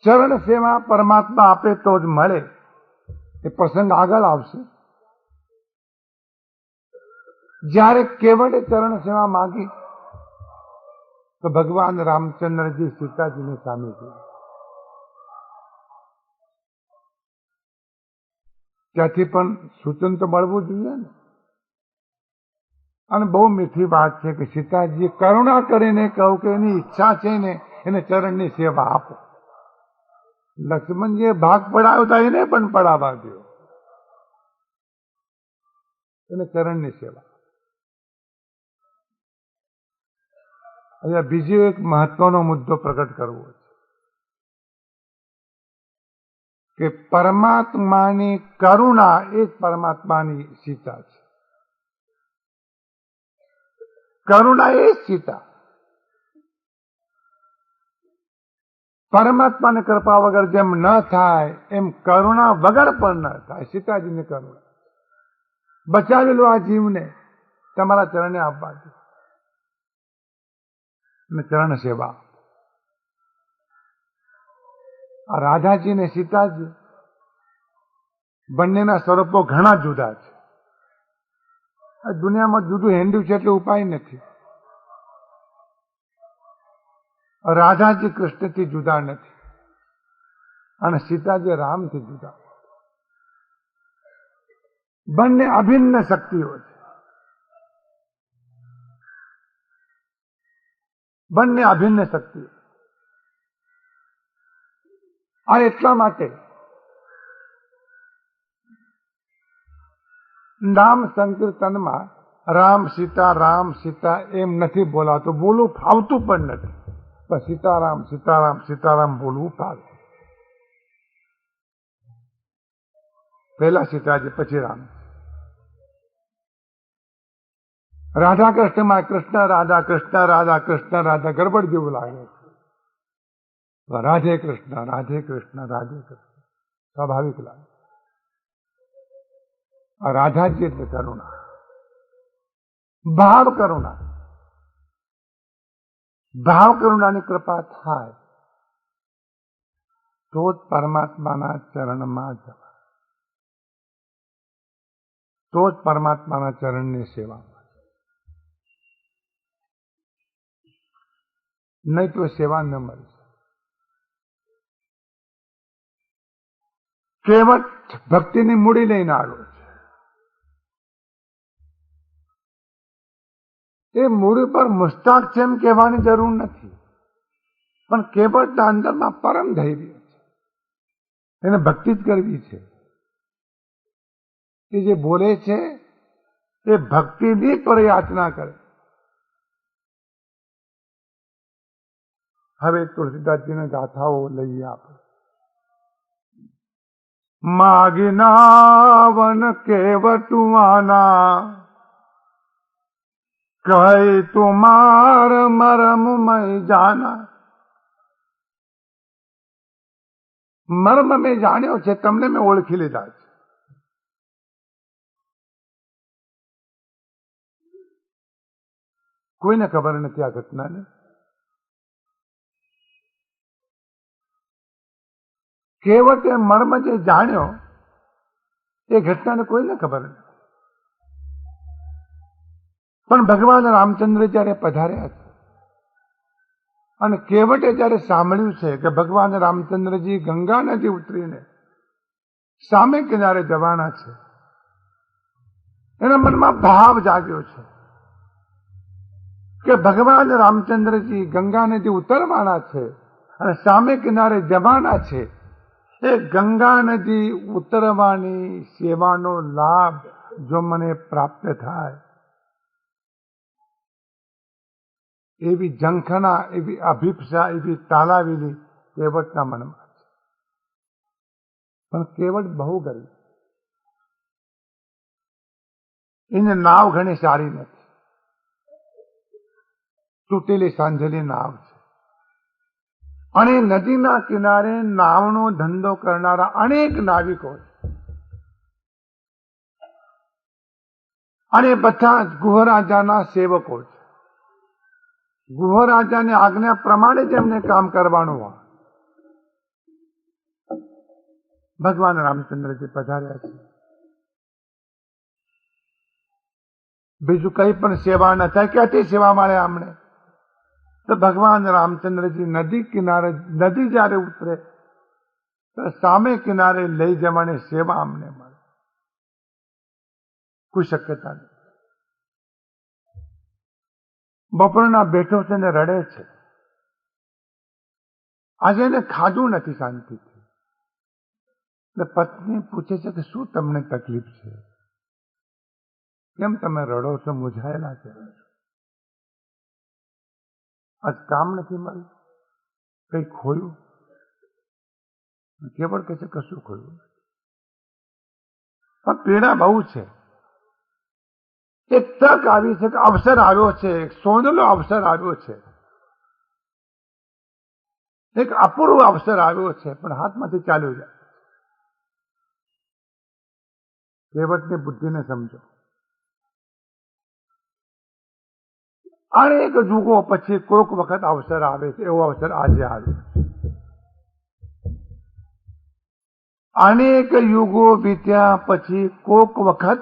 ચરણ સેવા પરમાત્મા આપે તો જ મળે, એ પ્રસંગ આગળ આવશે. જ્યારે કેવળે ચરણ સેવા માંગી તો ભગવાન રામચંદ્રજી સીતાજીની સામે જોયા. ત્યાંથી પણ સૂચન તો મળવું જોઈએ ને. અને બહુ મીઠી વાત છે કે સીતાજીએ કરુણા કરીને કહ્યું કે એની ઈચ્છા છે ને એને ચરણની સેવા આપો. લક્ષ્મણજીએ ભાગ પડાવ્યો તો એને પણ પડાવવા દો, એને ચરણની સેવા. અહીંયા બીજો એક મહત્વનો મુદ્દો પ્રગટ કરવો છે કે પરમાત્માની કરુણા એ જ પરમાત્માની સીતા છે. કરુણા એ જ સીતા. પરમાત્માની કૃપા વગર જેમ ન થાય એમ કરુણા વગર પણ ન થાય. સીતાજીની કરુણા બચાવી લો આ જીવને, તમારા ચરણે આપવા દો અને ચરણ સેવા. આ રાધાજી ને સીતાજી બંનેના સ્વરૂપો ઘણા જુદા છે. આ દુનિયામાં જુદું હેન્ડ્યું છે એટલે ઉપાય નથી. રાધાજી કૃષ્ણથી જુદા નથી અને સીતાજી રામથી જુદા. બંને અભિન્ન શક્તિઓ છે. બંને અભિન્ન શક્તિઓ. અને એટલા માટે નામ સંકીર્તનમાં રામ સીતા એમ નથી બોલાતું, બોલવું ફાવતું પણ નથી. બસ સીતારામ સીતારામ સીતારામ બોલવું ફાવે. પહેલા સીતાજી પછી રામ. રાધા કૃષ્ણમાં કૃષ્ણ રાધા કૃષ્ણ રાધા કૃષ્ણ રાધા ગડબડ જેવું લાગે છે. રાધે કૃષ્ણ રાધે કૃષ્ણ રાધે કૃષ્ણ સ્વાભાવિક લાગે. રાધાજી એટલે કરુણા, ભાવ કરુણા. ભાવ કરુણાની કૃપા થાય તો જ પરમાત્માના ચરણમાં જવા, તો જ પરમાત્માના ચરણની સેવા. નહીં તો સેવા ન મળશે. કેવળ ભક્તિની મૂડી લઈને આવ્યો છે. એ મૂડી પર મુસ્તાક છે એમ કહેવાની જરૂર નથી, પણ કેવળના અંદરમાં પરમ ધૈર્ય છે. એને ભક્તિ જ કરવી છે. એ જે બોલે છે એ ભક્તિની પર યાચના કરે. હવે તુલસીદાસજીની ગાથાઓ લઈએ આપણે. માગીના વન કેવટુઆના કહે તુમાર મરમ મય જાના. મર્મ મેં જાણ્યો છે, તમને મેં ઓળખી લીધા છે. કોઈને ખબર નથી આ ઘટનાને. કેવટ મર્મ જે જાણ્યો એ ઘટનાને કોઈને ખબર નથી. પણ ભગવાન રામચંદ્ર જયારે પધાર્યા છે અને કેવટે જયારે સાંભળ્યું છે કે ભગવાન રામચંદ્રજી ગંગા નદી ઉતરીને સામે કિનારે જવાના છે, એના મનમાં ભાવ જાગ્યો છે કે ભગવાન રામચંદ્રજી ગંગા નદી ઉતરવાના છે અને સામે કિનારે જવાના છે. એ ગંગા નદી ઉતરવાની સેવાનો લાભ જો મને પ્રાપ્ત થાય એવી ઝંખના, એવી અભિપ્સા, એવી તાલાવેલી કેવટના મનમાં છે. પણ કેવટ બહુ ગરીબ, એને નાવ ઘણી સારી નથી, તૂટેલી સાંજેલી નાવ છે. અને નદીના કિનારે નાવનો ધંધો કરનારા અનેક નાવિકો છે. અને બધા જ ગુહરાજાના સેવકો છે. ગુહરાજાની આજ્ઞા પ્રમાણે જ એમને કામ કરવાનું હોય. ભગવાન રામચંદ્રજી પધાર્યા છે. બીજું કઈ પણ સેવા ન થાય, ક્યાંથી સેવા મળે અમને? તો ભગવાન રામચંદ્રજી નદી કિનારે, નદી જયારે ઉતરે તો સામે કિનારે લઈ જવાની સેવા અમને મળે, કોઈ શક્યતા નથી. બપોરના બેઠો છે ને રડે છે. આજે એને ખાધું નથી શાંતિથી. એટલે પત્ની પૂછે છે કે શું તમને તકલીફ છે? કેમ તમે રડો છો, મૂંઝાયેલા છે? આજ કામ નથી મળ્યું, કઈ ખોયું? કેવળ કહે છે કશું ખોયું, પણ પીડા બહુ છે. એક તક આવી છે, કે અવસર આવ્યો છે, એક સોનેલો અવસર આવ્યો છે, એક અપૂર્વ અવસર આવ્યો છે, પણ હાથમાંથી ચાલ્યો જાય. કેવટની બુદ્ધિને સમજો. અનેક યુગો પછી કોઈક વખત અવસર આવે છે, એવો અવસર આજે આવ્યો. અનેક યુગો વીત્યા પછી કોઈક વખત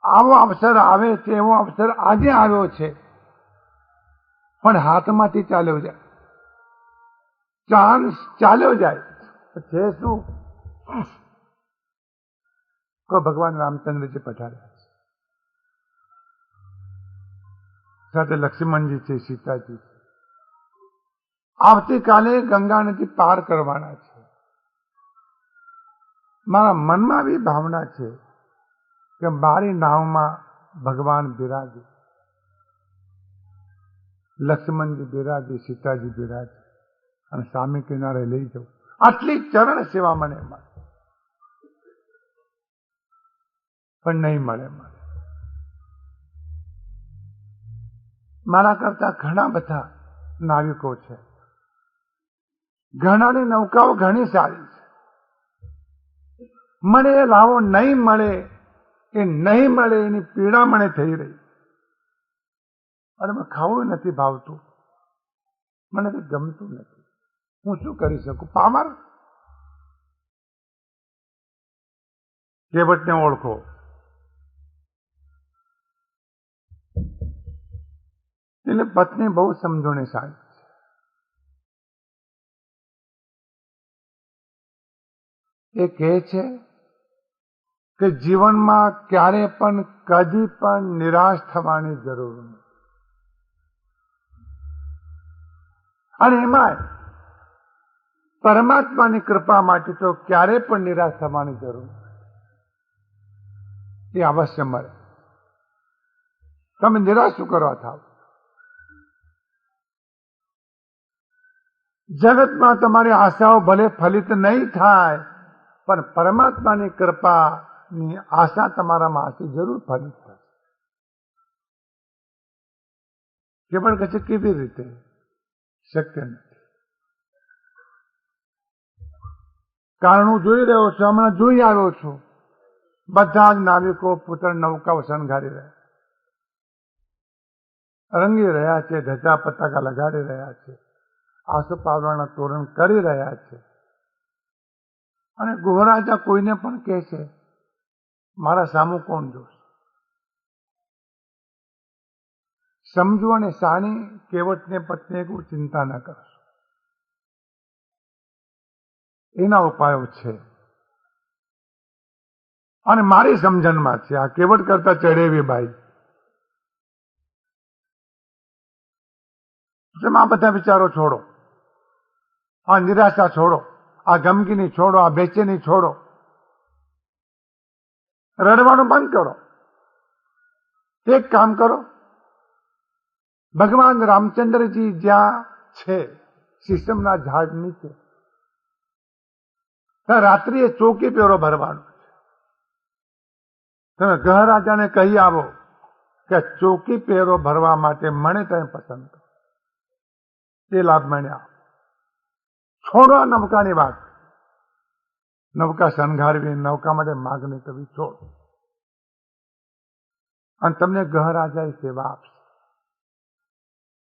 આવો અવસર આવે છે, એવો અવસર આજે આવ્યો છે, પણ હાથમાંથી ચાલ્યો જાય. ચાન્સ ચાલ્યો જાય છે શું? તો ભગવાન રામચંદ્રજી પધાર્યા છે. સાથે લક્ષ્મણજી છે, સીતાજી છે. આવતીકાલે ગંગા નદી પાર કરવાના છે. મારા મનમાં એવી ભાવના છે કે મારી નાવમાં ભગવાન બિરાજે, લક્ષ્મણજી બિરાજે, સીતાજી બિરાજે, અને સામે કિનારે લઈ જાઉં. આટલી ચરણ સેવા મને મળે, પણ નહીં મળે. મારા કરતા ઘણા બધા નાવિકો છે, ઘણાની નૌકાઓ ઘણી સારી છે. મને એ લાવો નહીં મળે, એ નહીં મળે એની પીડા મને થઈ રહી. અને મને ખાવું નથી ભાવતું, મને તો ગમતું નથી. હું શું કરી શકું? પામર. કેવટને ઓળખો. એટલે પત્ની બહુ સમજોને સારી છે. એ કહે છે કે જીવનમાં ક્યારે પણ કદી પણ નિરાશ થવાની જરૂર નથી. અને એમાં પરમાત્માની કૃપા માટે તો ક્યારે પણ નિરાશ થવાની જરૂર નથી. એ અવશ્ય મળે. તમે નિરાશ શું કરવા થાવ? જગતમાં તમારી આશાઓ ભલે ફલિત નહીં થાય, પણ પરમાત્માની કૃપાની આશા તમારામાં હશે, જરૂર ફલિત થશે. કેવળ કહે છે કેવી રીતે? શક્ય નથી. કારણ હું જોઈ રહ્યો છું, હમણાં જોઈ આવ્યો છું, બધા જ નાવિકો પોતાની નૌકાઓ શણગારી રહ્યા, રંગી રહ્યા છે, ધજા પતાકા લગાડી રહ્યા છે, આસોપાલવના તોરણ કરી રહ્યા છે. અને ગુહરાજા કોઈને પણ કહે છે મારા સામું કોણ જોશે? સમજો અને સાની કેવટને પત્ની કોઈ ચિંતા ન કરશો. એના ઉપાયો છે, અને મારી સમજણમાં છે. આ કેવટ કરતા ચડેવી બાઈ. આ બધા વિચારો છોડો, આ નિરાશા છોડો, આ ગમગીની છોડો, આ બેચેની છોડો, રડવાનું બંધ કરો. એક કામ કરો, ભગવાન રામચંદ્રજી જ્યાં છે શીશમના ઝાડ નીચે, ત્યાં રાત્રિએ ચોકી પહેરો ભરવાનો છે. તમે ગ્રહ રાજાને કહી આવો કે ચોકી પહેરો ભરવા માટે મને તમે પસંદ કરો, તે લાભ મને આપો. છોડો નૌકાની વાત, નૌકા શણગારવી, નૌકા માટે માગણી કરવી છોડો, અને તમને ગ્રહ રાજા સેવા આપશે.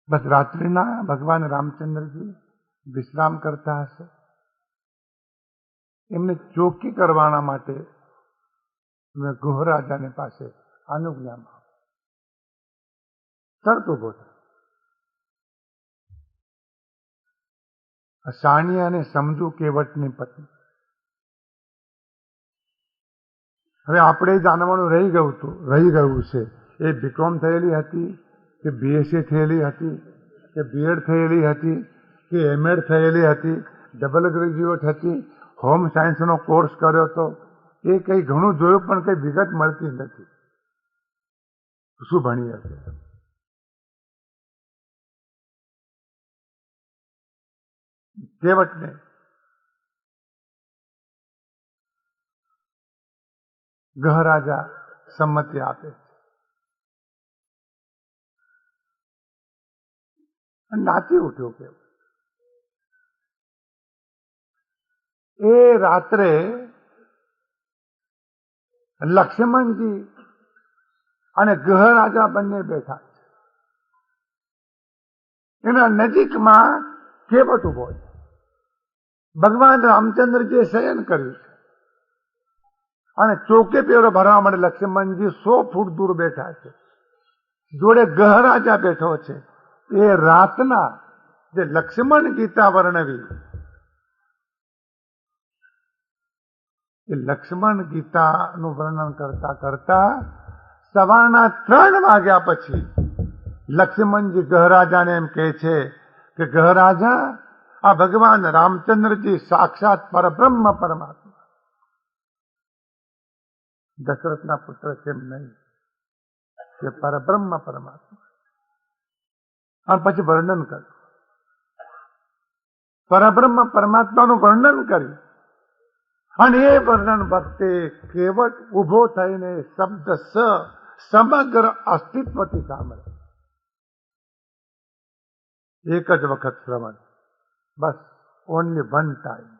બસ રાત્રિના ભગવાન રામચંદ્રજી વિશ્રામ કરતા હશે, એમને ચોકી કરવાના માટે ગ્રહ રાજાને પાસે અનુજ્ઞા માંગો. તરત ઉભો થાય. સાણિયા અને સમજુ કેવટની પત્ની. હવે આપણે જાણવાનું રહી ગયું છે એ બીકોમ થયેલી હતી કે બીએસસી થયેલી હતી કે બીએડ થયેલી હતી કે એમએડ થયેલી હતી, ડબલ ગ્રેજ્યુએટ હતી, હોમ સાયન્સનો કોર્સ કર્યો હતો, એ કંઈ ઘણું જોયું પણ કંઈ વિગત મળતી નથી. શું ભણી હશે? કેવટને ગ્રહ રાજા સંમતિ આપે છે. નાચી ઉઠ્યો કેવટ. એ રાત્રે લક્ષ્મણજી અને ગ્રહ રાજા બંને બેઠા છે. એના નજીકમાં કેવટ ઉભો છે. ભગવાન રામચંદ્રજીએ શયન કર્યું છે અને ચોકે પેરો ભરવા માટે લક્ષ્મણજી 100 ફૂટ દૂર બેઠા છે. જોડે ગ્રહ રાજા બેઠો છે. એ રાતના જે લક્ષ્મણ ગીતા વર્ણવી, એ લક્ષ્મણ ગીતાનું વર્ણન કરતા કરતા સવારના 3 વાગ્યા પછી લક્ષ્મણજી ગ્રહ રાજાને એમ કહે છે કે ગ્રહ રાજા, આ ભગવાન રામચંદ્રજી સાક્ષાત પરબ્રહ્મ પરમાત્મા, દશરથના પુત્ર કેમ નહીં, કે પરબ્રહ્મ પરમાત્મા. અને પછી વર્ણન કર્યું, પરબ્રહ્મ પરમાત્માનું વર્ણન કર્યું. અને એ વર્ણન વખતે કેવટ ઉભો થઈને શબ્દ સમગ્ર અસ્તિત્વથી સાંભળે. એક જ વખત શ્રવણ, બસ ઓનલી વન ટાઈમ,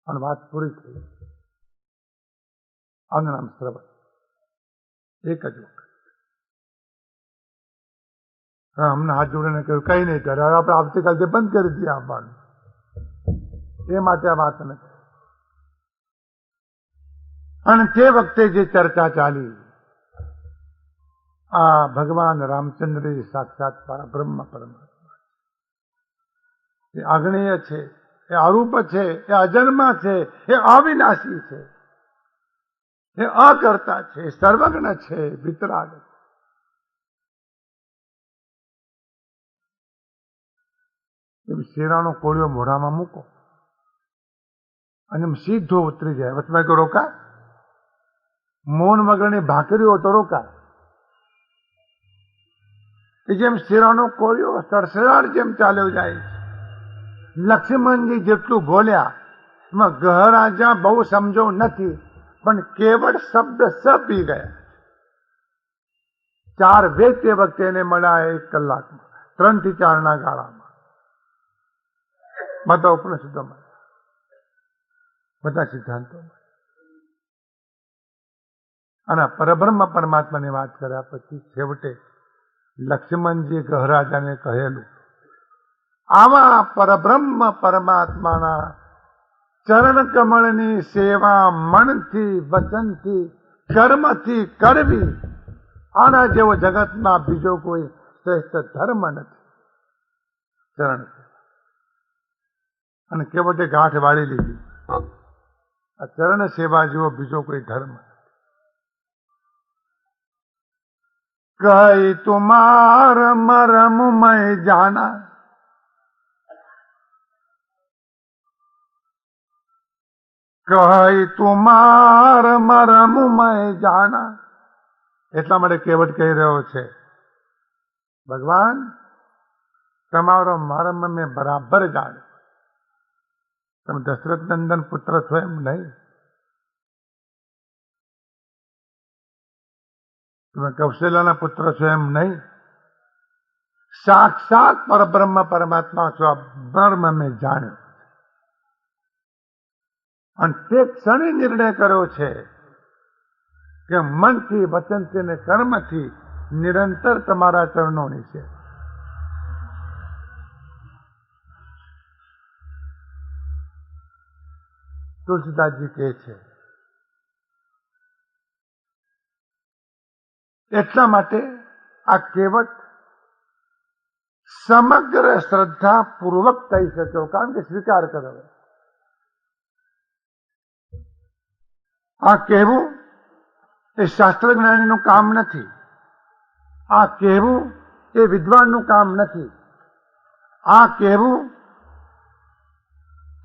અને વાત પૂરી થઈ. અંગનામ શ્રવણ એક જ વખત. અમને હાથ જોડીને કહ્યું કઈ નહીં કરે, આપણે આવતીકાલથી બંધ કરી દઈએ આપવાનું. એ માટે આ વાત નથી. અને તે વખતે જે ચર્ચા ચાલી, આ ભગવાન રામચંદ્ર સાક્ષાત પરબ્રહ્મ પરમાત્મા, એ અગણ્ય છે, એ અરૂપ છે, એ અજન્મા છે, એ અવિનાશી છે, એ અકર્તા છે, સર્વજ્ઞ છે, વિતરાગ છે. એમ શેરાનો કોળિયો મોઢામાં મૂકો અને એમ સીધો ઉતરી જાય. વચમાં તો રોકા, મોન વગરની ભાખરીઓ તો રોકા. એ જેમ શેરાનો કોળિયો સડસડાટ જેમ ચાલ્યો જાય. લક્ષ્મણજી જેટલું બોલ્યા એમાં ગ્રહ રાજા બહુ સમજો નથી, પણ કેવળ શબ્દ પી ગયા. 4 વેદ તે વખતે એને મળ્યા 1 કલાકમાં, 3 થી 4 ના ગાળામાં. બધા ઉપનિષદો મળ્યા, બધા સિદ્ધાંતો. અને પરબ્રહ્મ પરમાત્માની વાત કર્યા પછી છેવટે લક્ષ્મણજી ગ્રહ રાજાને કહેલું, આવા પરબ્રહ્મ પરમાત્માના ચરણ કમળની સેવા મનથી, વચનથી, કર્મથી કરવી, આના જેવો જગતમાં બીજો કોઈ શ્રેષ્ઠ ધર્મ નથી. ચરણ અને કેવટે ગાંઠ વાળી લીધી. આ ચરણ સેવા જેવો બીજો કોઈ ધર્મ. કઈ તુમાર મરમ મય જાના, કઈ તુમાર મરમ મય જાના. એટલા માટે કેવટ કહી રહ્યો છે ભગવાન તમારો મર્મ મેં બરાબર જાણ્યો. તમે દશરથ નંદન પુત્ર છો એમ નહીં, તમે કૌશલ્યના પુત્ર છો એમ નહીં, સાક્ષાત પરબ્રહ્મ પરમાત્મા છો. આ મર્મ મેં જાણ્યો અને તે ક્ષણે નિર્ણય કર્યો છે કે મનથી, વચનથી અને કર્મથી નિરંતર તમારા ચરણોની છે. તુલસીદાસજી કહે છે એટલા માટે આ કહેવત સમગ્ર શ્રદ્ધા પૂર્વક કહી શક્યો, કારણ કે સ્વીકાર કરો. આ કહેવું એ શાસ્ત્ર જ્ઞાનીનું કામ નથી, આ કહેવું એ વિદ્વાનનું કામ નથી, આ કહેવું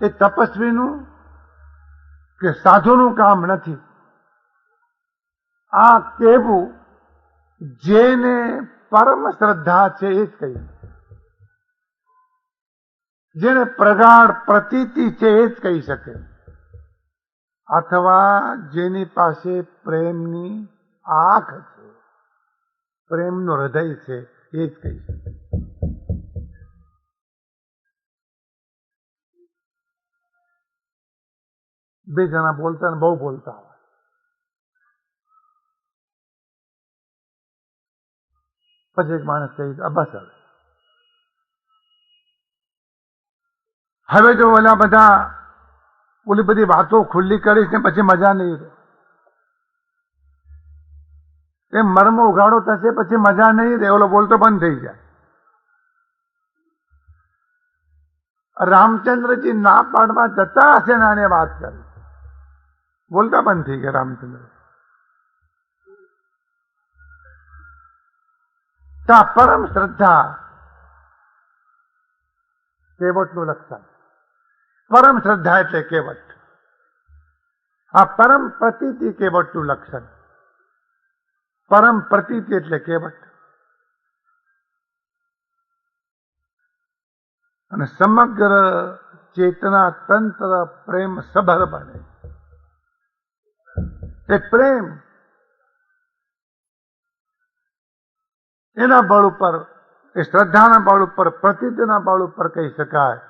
એ તપસ્વીનું કે સાધુનું કામ નથી. આ કહેવું જેને પરમ શ્રદ્ધા છે એ જ કહી, જેને પ્રગાઢ પ્રતીતિ છે એ જ કહી શકે, અથવા જેની પાસે પ્રેમની આંખ છે, પ્રેમનું હૃદય છે એ જ કહી શકે. બે જણા બોલતા ને બહુ બોલતા હોય, પછી એક માણસ કહી બસ હવે જો ઓલા બધા ઓલી બધી વાતો ખુલ્લી કરીશ ને પછી મજા નહીં રહે, એ મર્મ ઉઘાડો થશે પછી મજા નહીં રહે, ઓલો બોલતો બંધ થઈ જાય. રામચંદ્રજી ના પાડવા જતા હશે ને આને વાત કરી, બોલતા બંધ થઈ ગયા રામચંદ્ર. તા પરમ શ્રદ્ધા કેવટનું લક્ષણ. પરમ શ્રદ્ધા એટલે કેવટ. આ પરમ પ્રતીતિ કેવટનું લક્ષણ. પરમ પ્રતીતિ એટલે કેવટ. અને સમગ્ર ચેતના તંત્ર પ્રેમ સભર બને. એ પ્રેમ એના બળ ઉપર, એ શ્રદ્ધાના બળ ઉપર, પ્રતીતિના બળ ઉપર કહી શકાય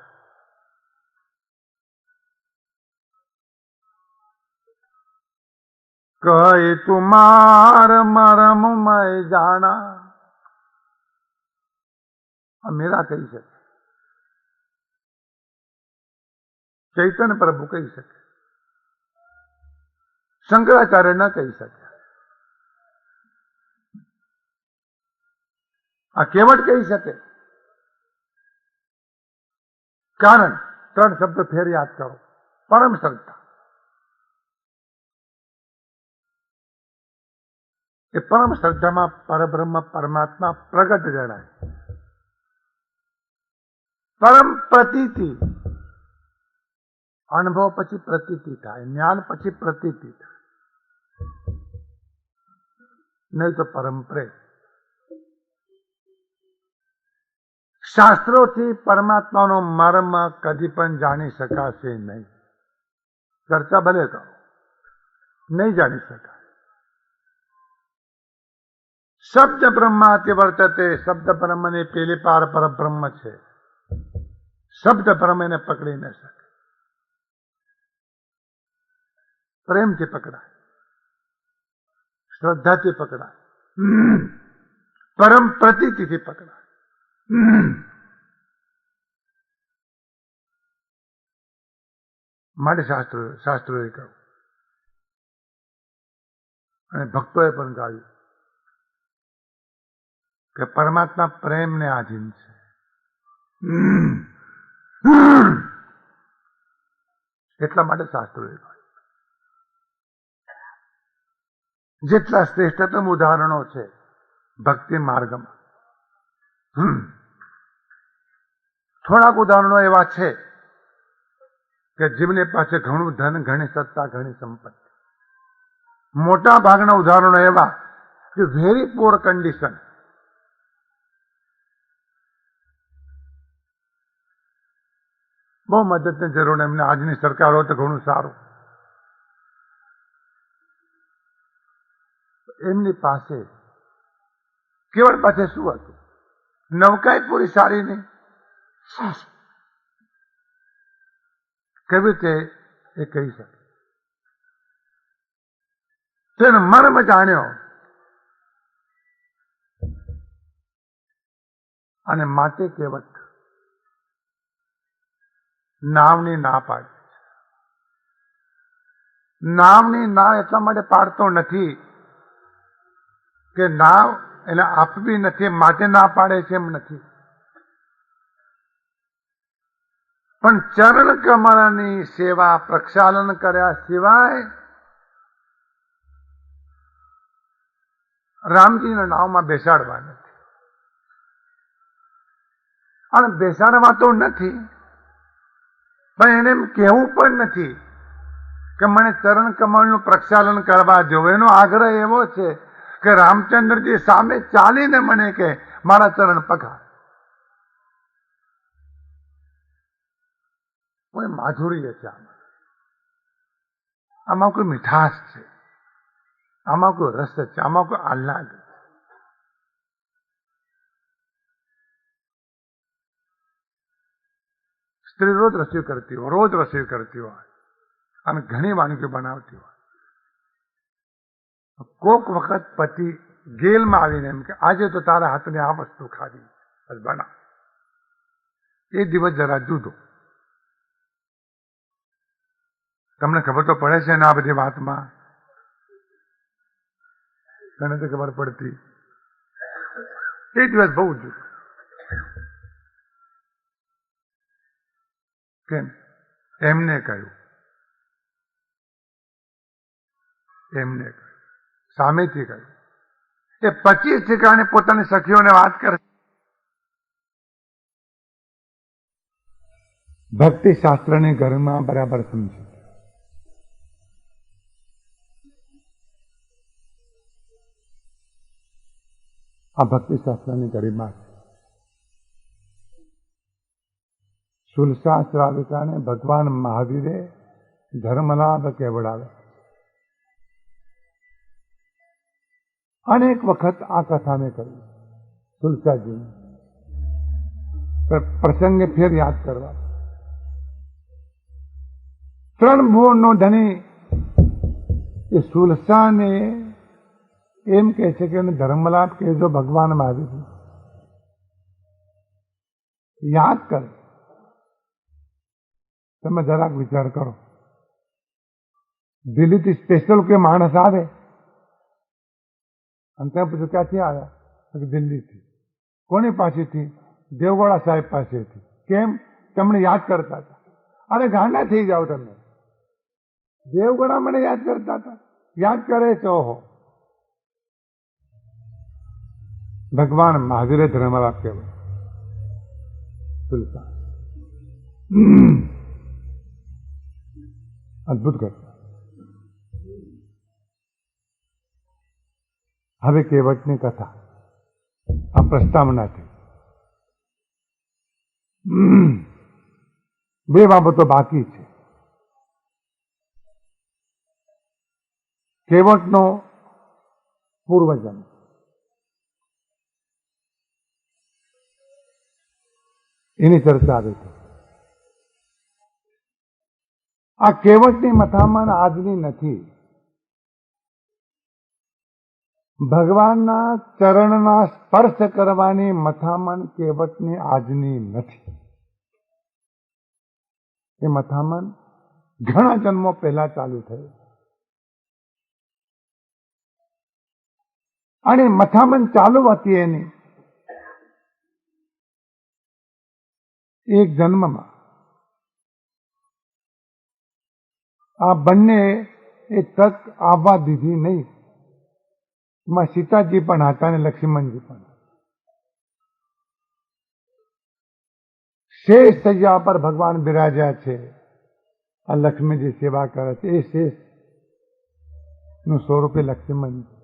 કહે તું માર મરમ મય જાણા. આ મેરા કહી શકે, ચૈતન્ય પ્રભુ કહી શકે, શંકરાચાર્ય ન કહી શકે. આ કેવટ કહી શકે, કારણ 3 શબ્દ ફેર યાદ કરો. પરમ શ્રદ્ધા એ પરમ શ્રદ્ધામાં પરબ્રહ્મ પરમાત્મા પ્રગટ જણાય. પરમ પ્રતીતિ, અનુભવ પછી પ્રતીતિ થાય, જ્ઞાન પછી પ્રતીતિ થાય, નહીં તો પરમ પ્રેમ. શાસ્ત્રોથી પરમાત્માનો મર્મ કદી પણ જાણી શકાશે નહીં. ચર્ચા ભલે કરો, નહીં જાણી શકાય. શબ્દ બ્રહ્માતિ વર્તતે, શબ્દ બ્રહ્મને પેલી પાર પરબ્રહ્મ છે. શબ્દ બ્રહ્મ એને પકડી ન શકે. પ્રેમથી પકડાય, શ્રદ્ધાથી પકડાય, પરમ પ્રતીતિથી પકડાય. માટે શાસ્ત્રોએ કહ્યું અને ભક્તોએ પણ ગાયું કે પરમાત્મા પ્રેમને આધીન છે. એટલા માટે શાસ્ત્રોએ કહ્યું. જેટલા શ્રેષ્ઠતમ ઉદાહરણો છે ભક્તિ માર્ગમાં, થોડાક ઉદાહરણો એવા છે કે જેમની પાસે ઘણું ધન, ઘણી સત્તા, ઘણી સંપત્તિ. મોટા ભાગના ઉદાહરણો એવા કે વેરી પુઅર કન્ડિશન, બહુ મદદની જરૂર, એમને આજની સરકાર હોય તો ઘણું સારું. એમની પાસે કેવળ પાસે શું હતું? નૌકાઈ પૂરી સારી નહીં. કેવી રીતે એ કહી શકે? તેનો મર્મ જાણ્યો અને માટે કેવટ નાવની ના પાડી. નાવની ના એટલા માટે પાડતો નથી કે નાવ એને આપવી નથી માટે ના પાડે છે, એમ નથી. પણ ચરણ કમળની સેવા પ્રક્ષાલન કર્યા સિવાય રામજીના નાવમાં બેસાડવા નથી. અને બેસાડવા તો નથી, પણ એને એમ કહેવું પણ નથી કે મને ચરણ કમળનું પ્રક્ષાલન કરવા જો. એનો આગ્રહ એવો છે કે રામચંદ્રજી સામે ચાલીને મને કે મારા ચરણ પખાર. કોઈ માધુર્ય છે આમાં કોઈ મીઠાશ છે, આમાં કોઈ રસ છે, આમાં કોઈ આહ્લાદ છે. સ્ત્રી રોજ રસોઈ કરતી હોય, રોજ રસોઈ કરતી હોય અને ઘણી વાનગીઓ બનાવતી હોય. કોક વખત પતિ ગેલમાં આવીને એમ કે આજે તો તારા હાથની આ વસ્તુ ખાધી, બસ બનાવ. એ દિવસ જરા જુદો. તમને ખબર તો પડે છે ને આ બધી વાતમાં? મને તો ખબર પડતી. એ દિવસ બહુ જુદો. કેમ? એમને કહ્યું, સામેથી કહ્યું. એ 25 ઠેકાણે પોતાની સખીઓને વાત કરે. ભક્તિ શાસ્ત્રની ઘરમાં બરાબર સમજો. આ ભક્તિ શાસ્ત્રની ગરિમા છે. શુલસા શ્રાવિકાને ભગવાન મહાવીરે ધર્મલાભ કેવડાવે. અનેક વખત આ કથા મેં કહ્યું શુલસાજીને, પ્રસંગે ફેર યાદ કરવા. 3 ભુવનનો ધણી એ શુલસાને એમ કહે છે કે ધર્મલાભ કહેજો ભગવાન મહાવીર. યાદ કર. તમે જરાક વિચાર કરો. દિલ્હીથી સ્પેશિયલ કોઈ માણસ આવે અને ત્યાં પૂછ્યું ક્યાંથી આવ્યા? દિલ્હીથી. કોની પાસેથી? દેવગોડા સાહેબ પાસેથી. કેમ? તમને યાદ કરતા હતા. અરે ગાંડા થઈ જાઓ તમે. દેવગોડા મને યાદ કરતા હતા. યાદ કરે છે. ઓહો, ભગવાન મહાવીરે ધર્મલાભ કહેવાય. તુલસા અદભુત કરતા. હવે કેવટની કથા આ પ્રસ્તાવના થઈ. 2 બાબતો બાકી છે. કેવટનો પૂર્વજન્મ. એની ચર્ચા આવે છે. આ કેવટની મથામણ આજની નથી. ભગવાનના ચરણના સ્પર્શ કરવાની મથામણ કેવટની આજની નથી. એ મથામણ ઘણા જન્મો પહેલા ચાલુ થઈ. અને મથામણ ચાલુ હતી એની એક જન્મમાં આ બંને એ તક આવવા દીધી નહીં. એમાં સીતાજી પણ હતા અને લક્ષ્મણજી પણ. શેષ સૈયા પર ભગવાન બિરાજ્યા છે. આ લક્ષ્મીજી સેવા કરે છે. એ શેષ નું સ્વરૂપે લક્ષ્મણજી,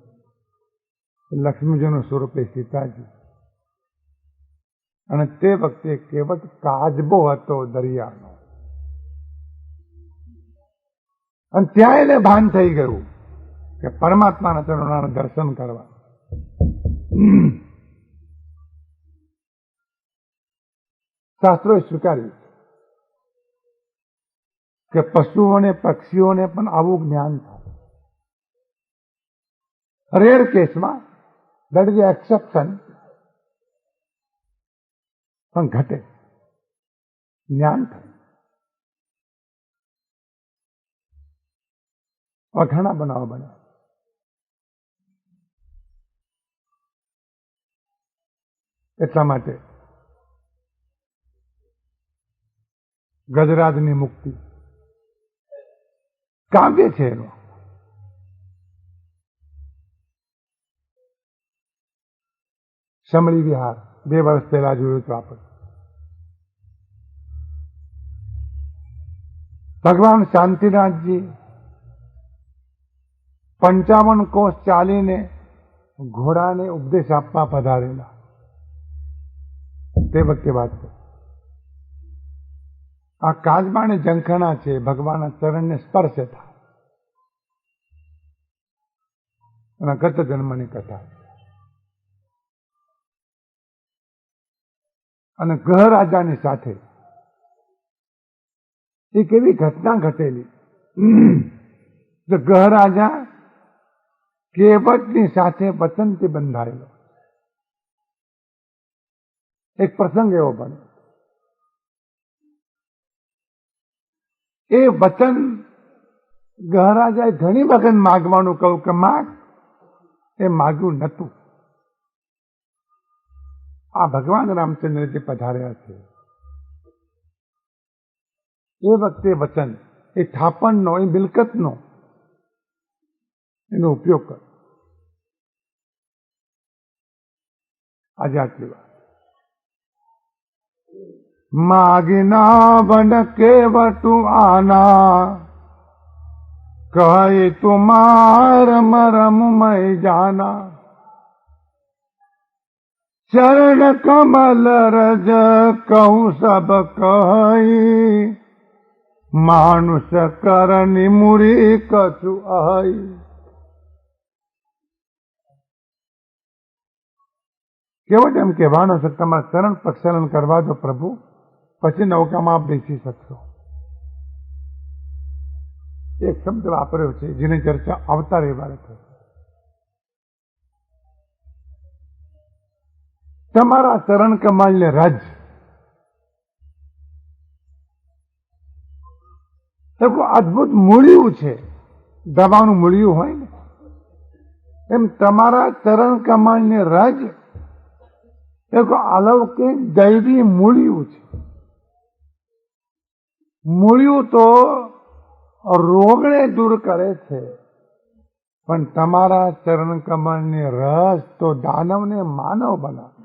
લક્ષ્મીજીનું સ્વરૂપે સીતાજી. અને તે વખતે કેવટ કાજબો હતો દરિયાનો. અને ત્યાં એને ભાન થઈ ગયું કે પરમાત્માના ચરણોના દર્શન કરવા. શાસ્ત્રોએ સ્વીકાર્યું કે પશુઓને પક્ષીઓને પણ આવું જ્ઞાન થાય. રેર કેસમાં દેટ ઇઝ એક્સેપ્શન, પણ ઘટે જ્ઞાન થાય. ઘણા બનાવો બન્યા. એટલા માટે ગજરાજની મુક્તિ કાવ્ય છે એનો. સમળી વિહાર 2 વર્ષ પહેલા જોયું તો આપણે. ભગવાન શાંતિનાથજી 55 કોષ ચાલીને ઘોડાને ઉપદેશ આપવા પધારેલા. તે વખતે વાત છે. આ કાચબાને ઝંખના છે, ભગવાનના ચરણને સ્પર્શ થાય. અને ગત જન્મની કથા છે. અને ગ્રહ રાજાની સાથે એક એવી ઘટના ઘટેલી. ગ્રહ રાજા કેવટની સાથે વચનથી બંધાયેલો. એક પ્રસંગ એવો બન્યો. એ વચન ગ્રહ રાજાએ ઘણી વખત માગવાનું કહ્યું કે માગ, એ માગ્યું નતું. આ ભગવાન રામચંદ્રજી પધાર્યા છે. એ વખતે વચન એ થાપણનો, એ મિલકતનો એનો ઉપયોગ કરો. આજે આટલી વાત. માગીના વન કેવટુ આના, કહે તુમાર મરમ મય જાના. ચરણ કમલ રજ કહું સબ કહી, માનુષ કરણી મુરી કછુ આઈ. કેવટ એમ કહેવાનો છે, તમારા ચરણ પ્રક્ષાલન કરવા દો પ્રભુ, પછી નૌકામાં આપ બેસી શકશો. એક શબ્દ વાપર્યો છે જેની ચર્ચા આવતા રવિવારે થશે. તમારા ચરણ કમળને રજ, અદભુત મૂળિયું છે. દવાનું મૂળિયું હોય ને એમ તમારા ચરણ કમળને રજ એક અલૌકિક દૈવી મૂળિયું છે. મૂળિયું તો રોગને દૂર કરે છે, પણ તમારા ચરણ કમળની રસ તો દાનવને માનવ બનાવે.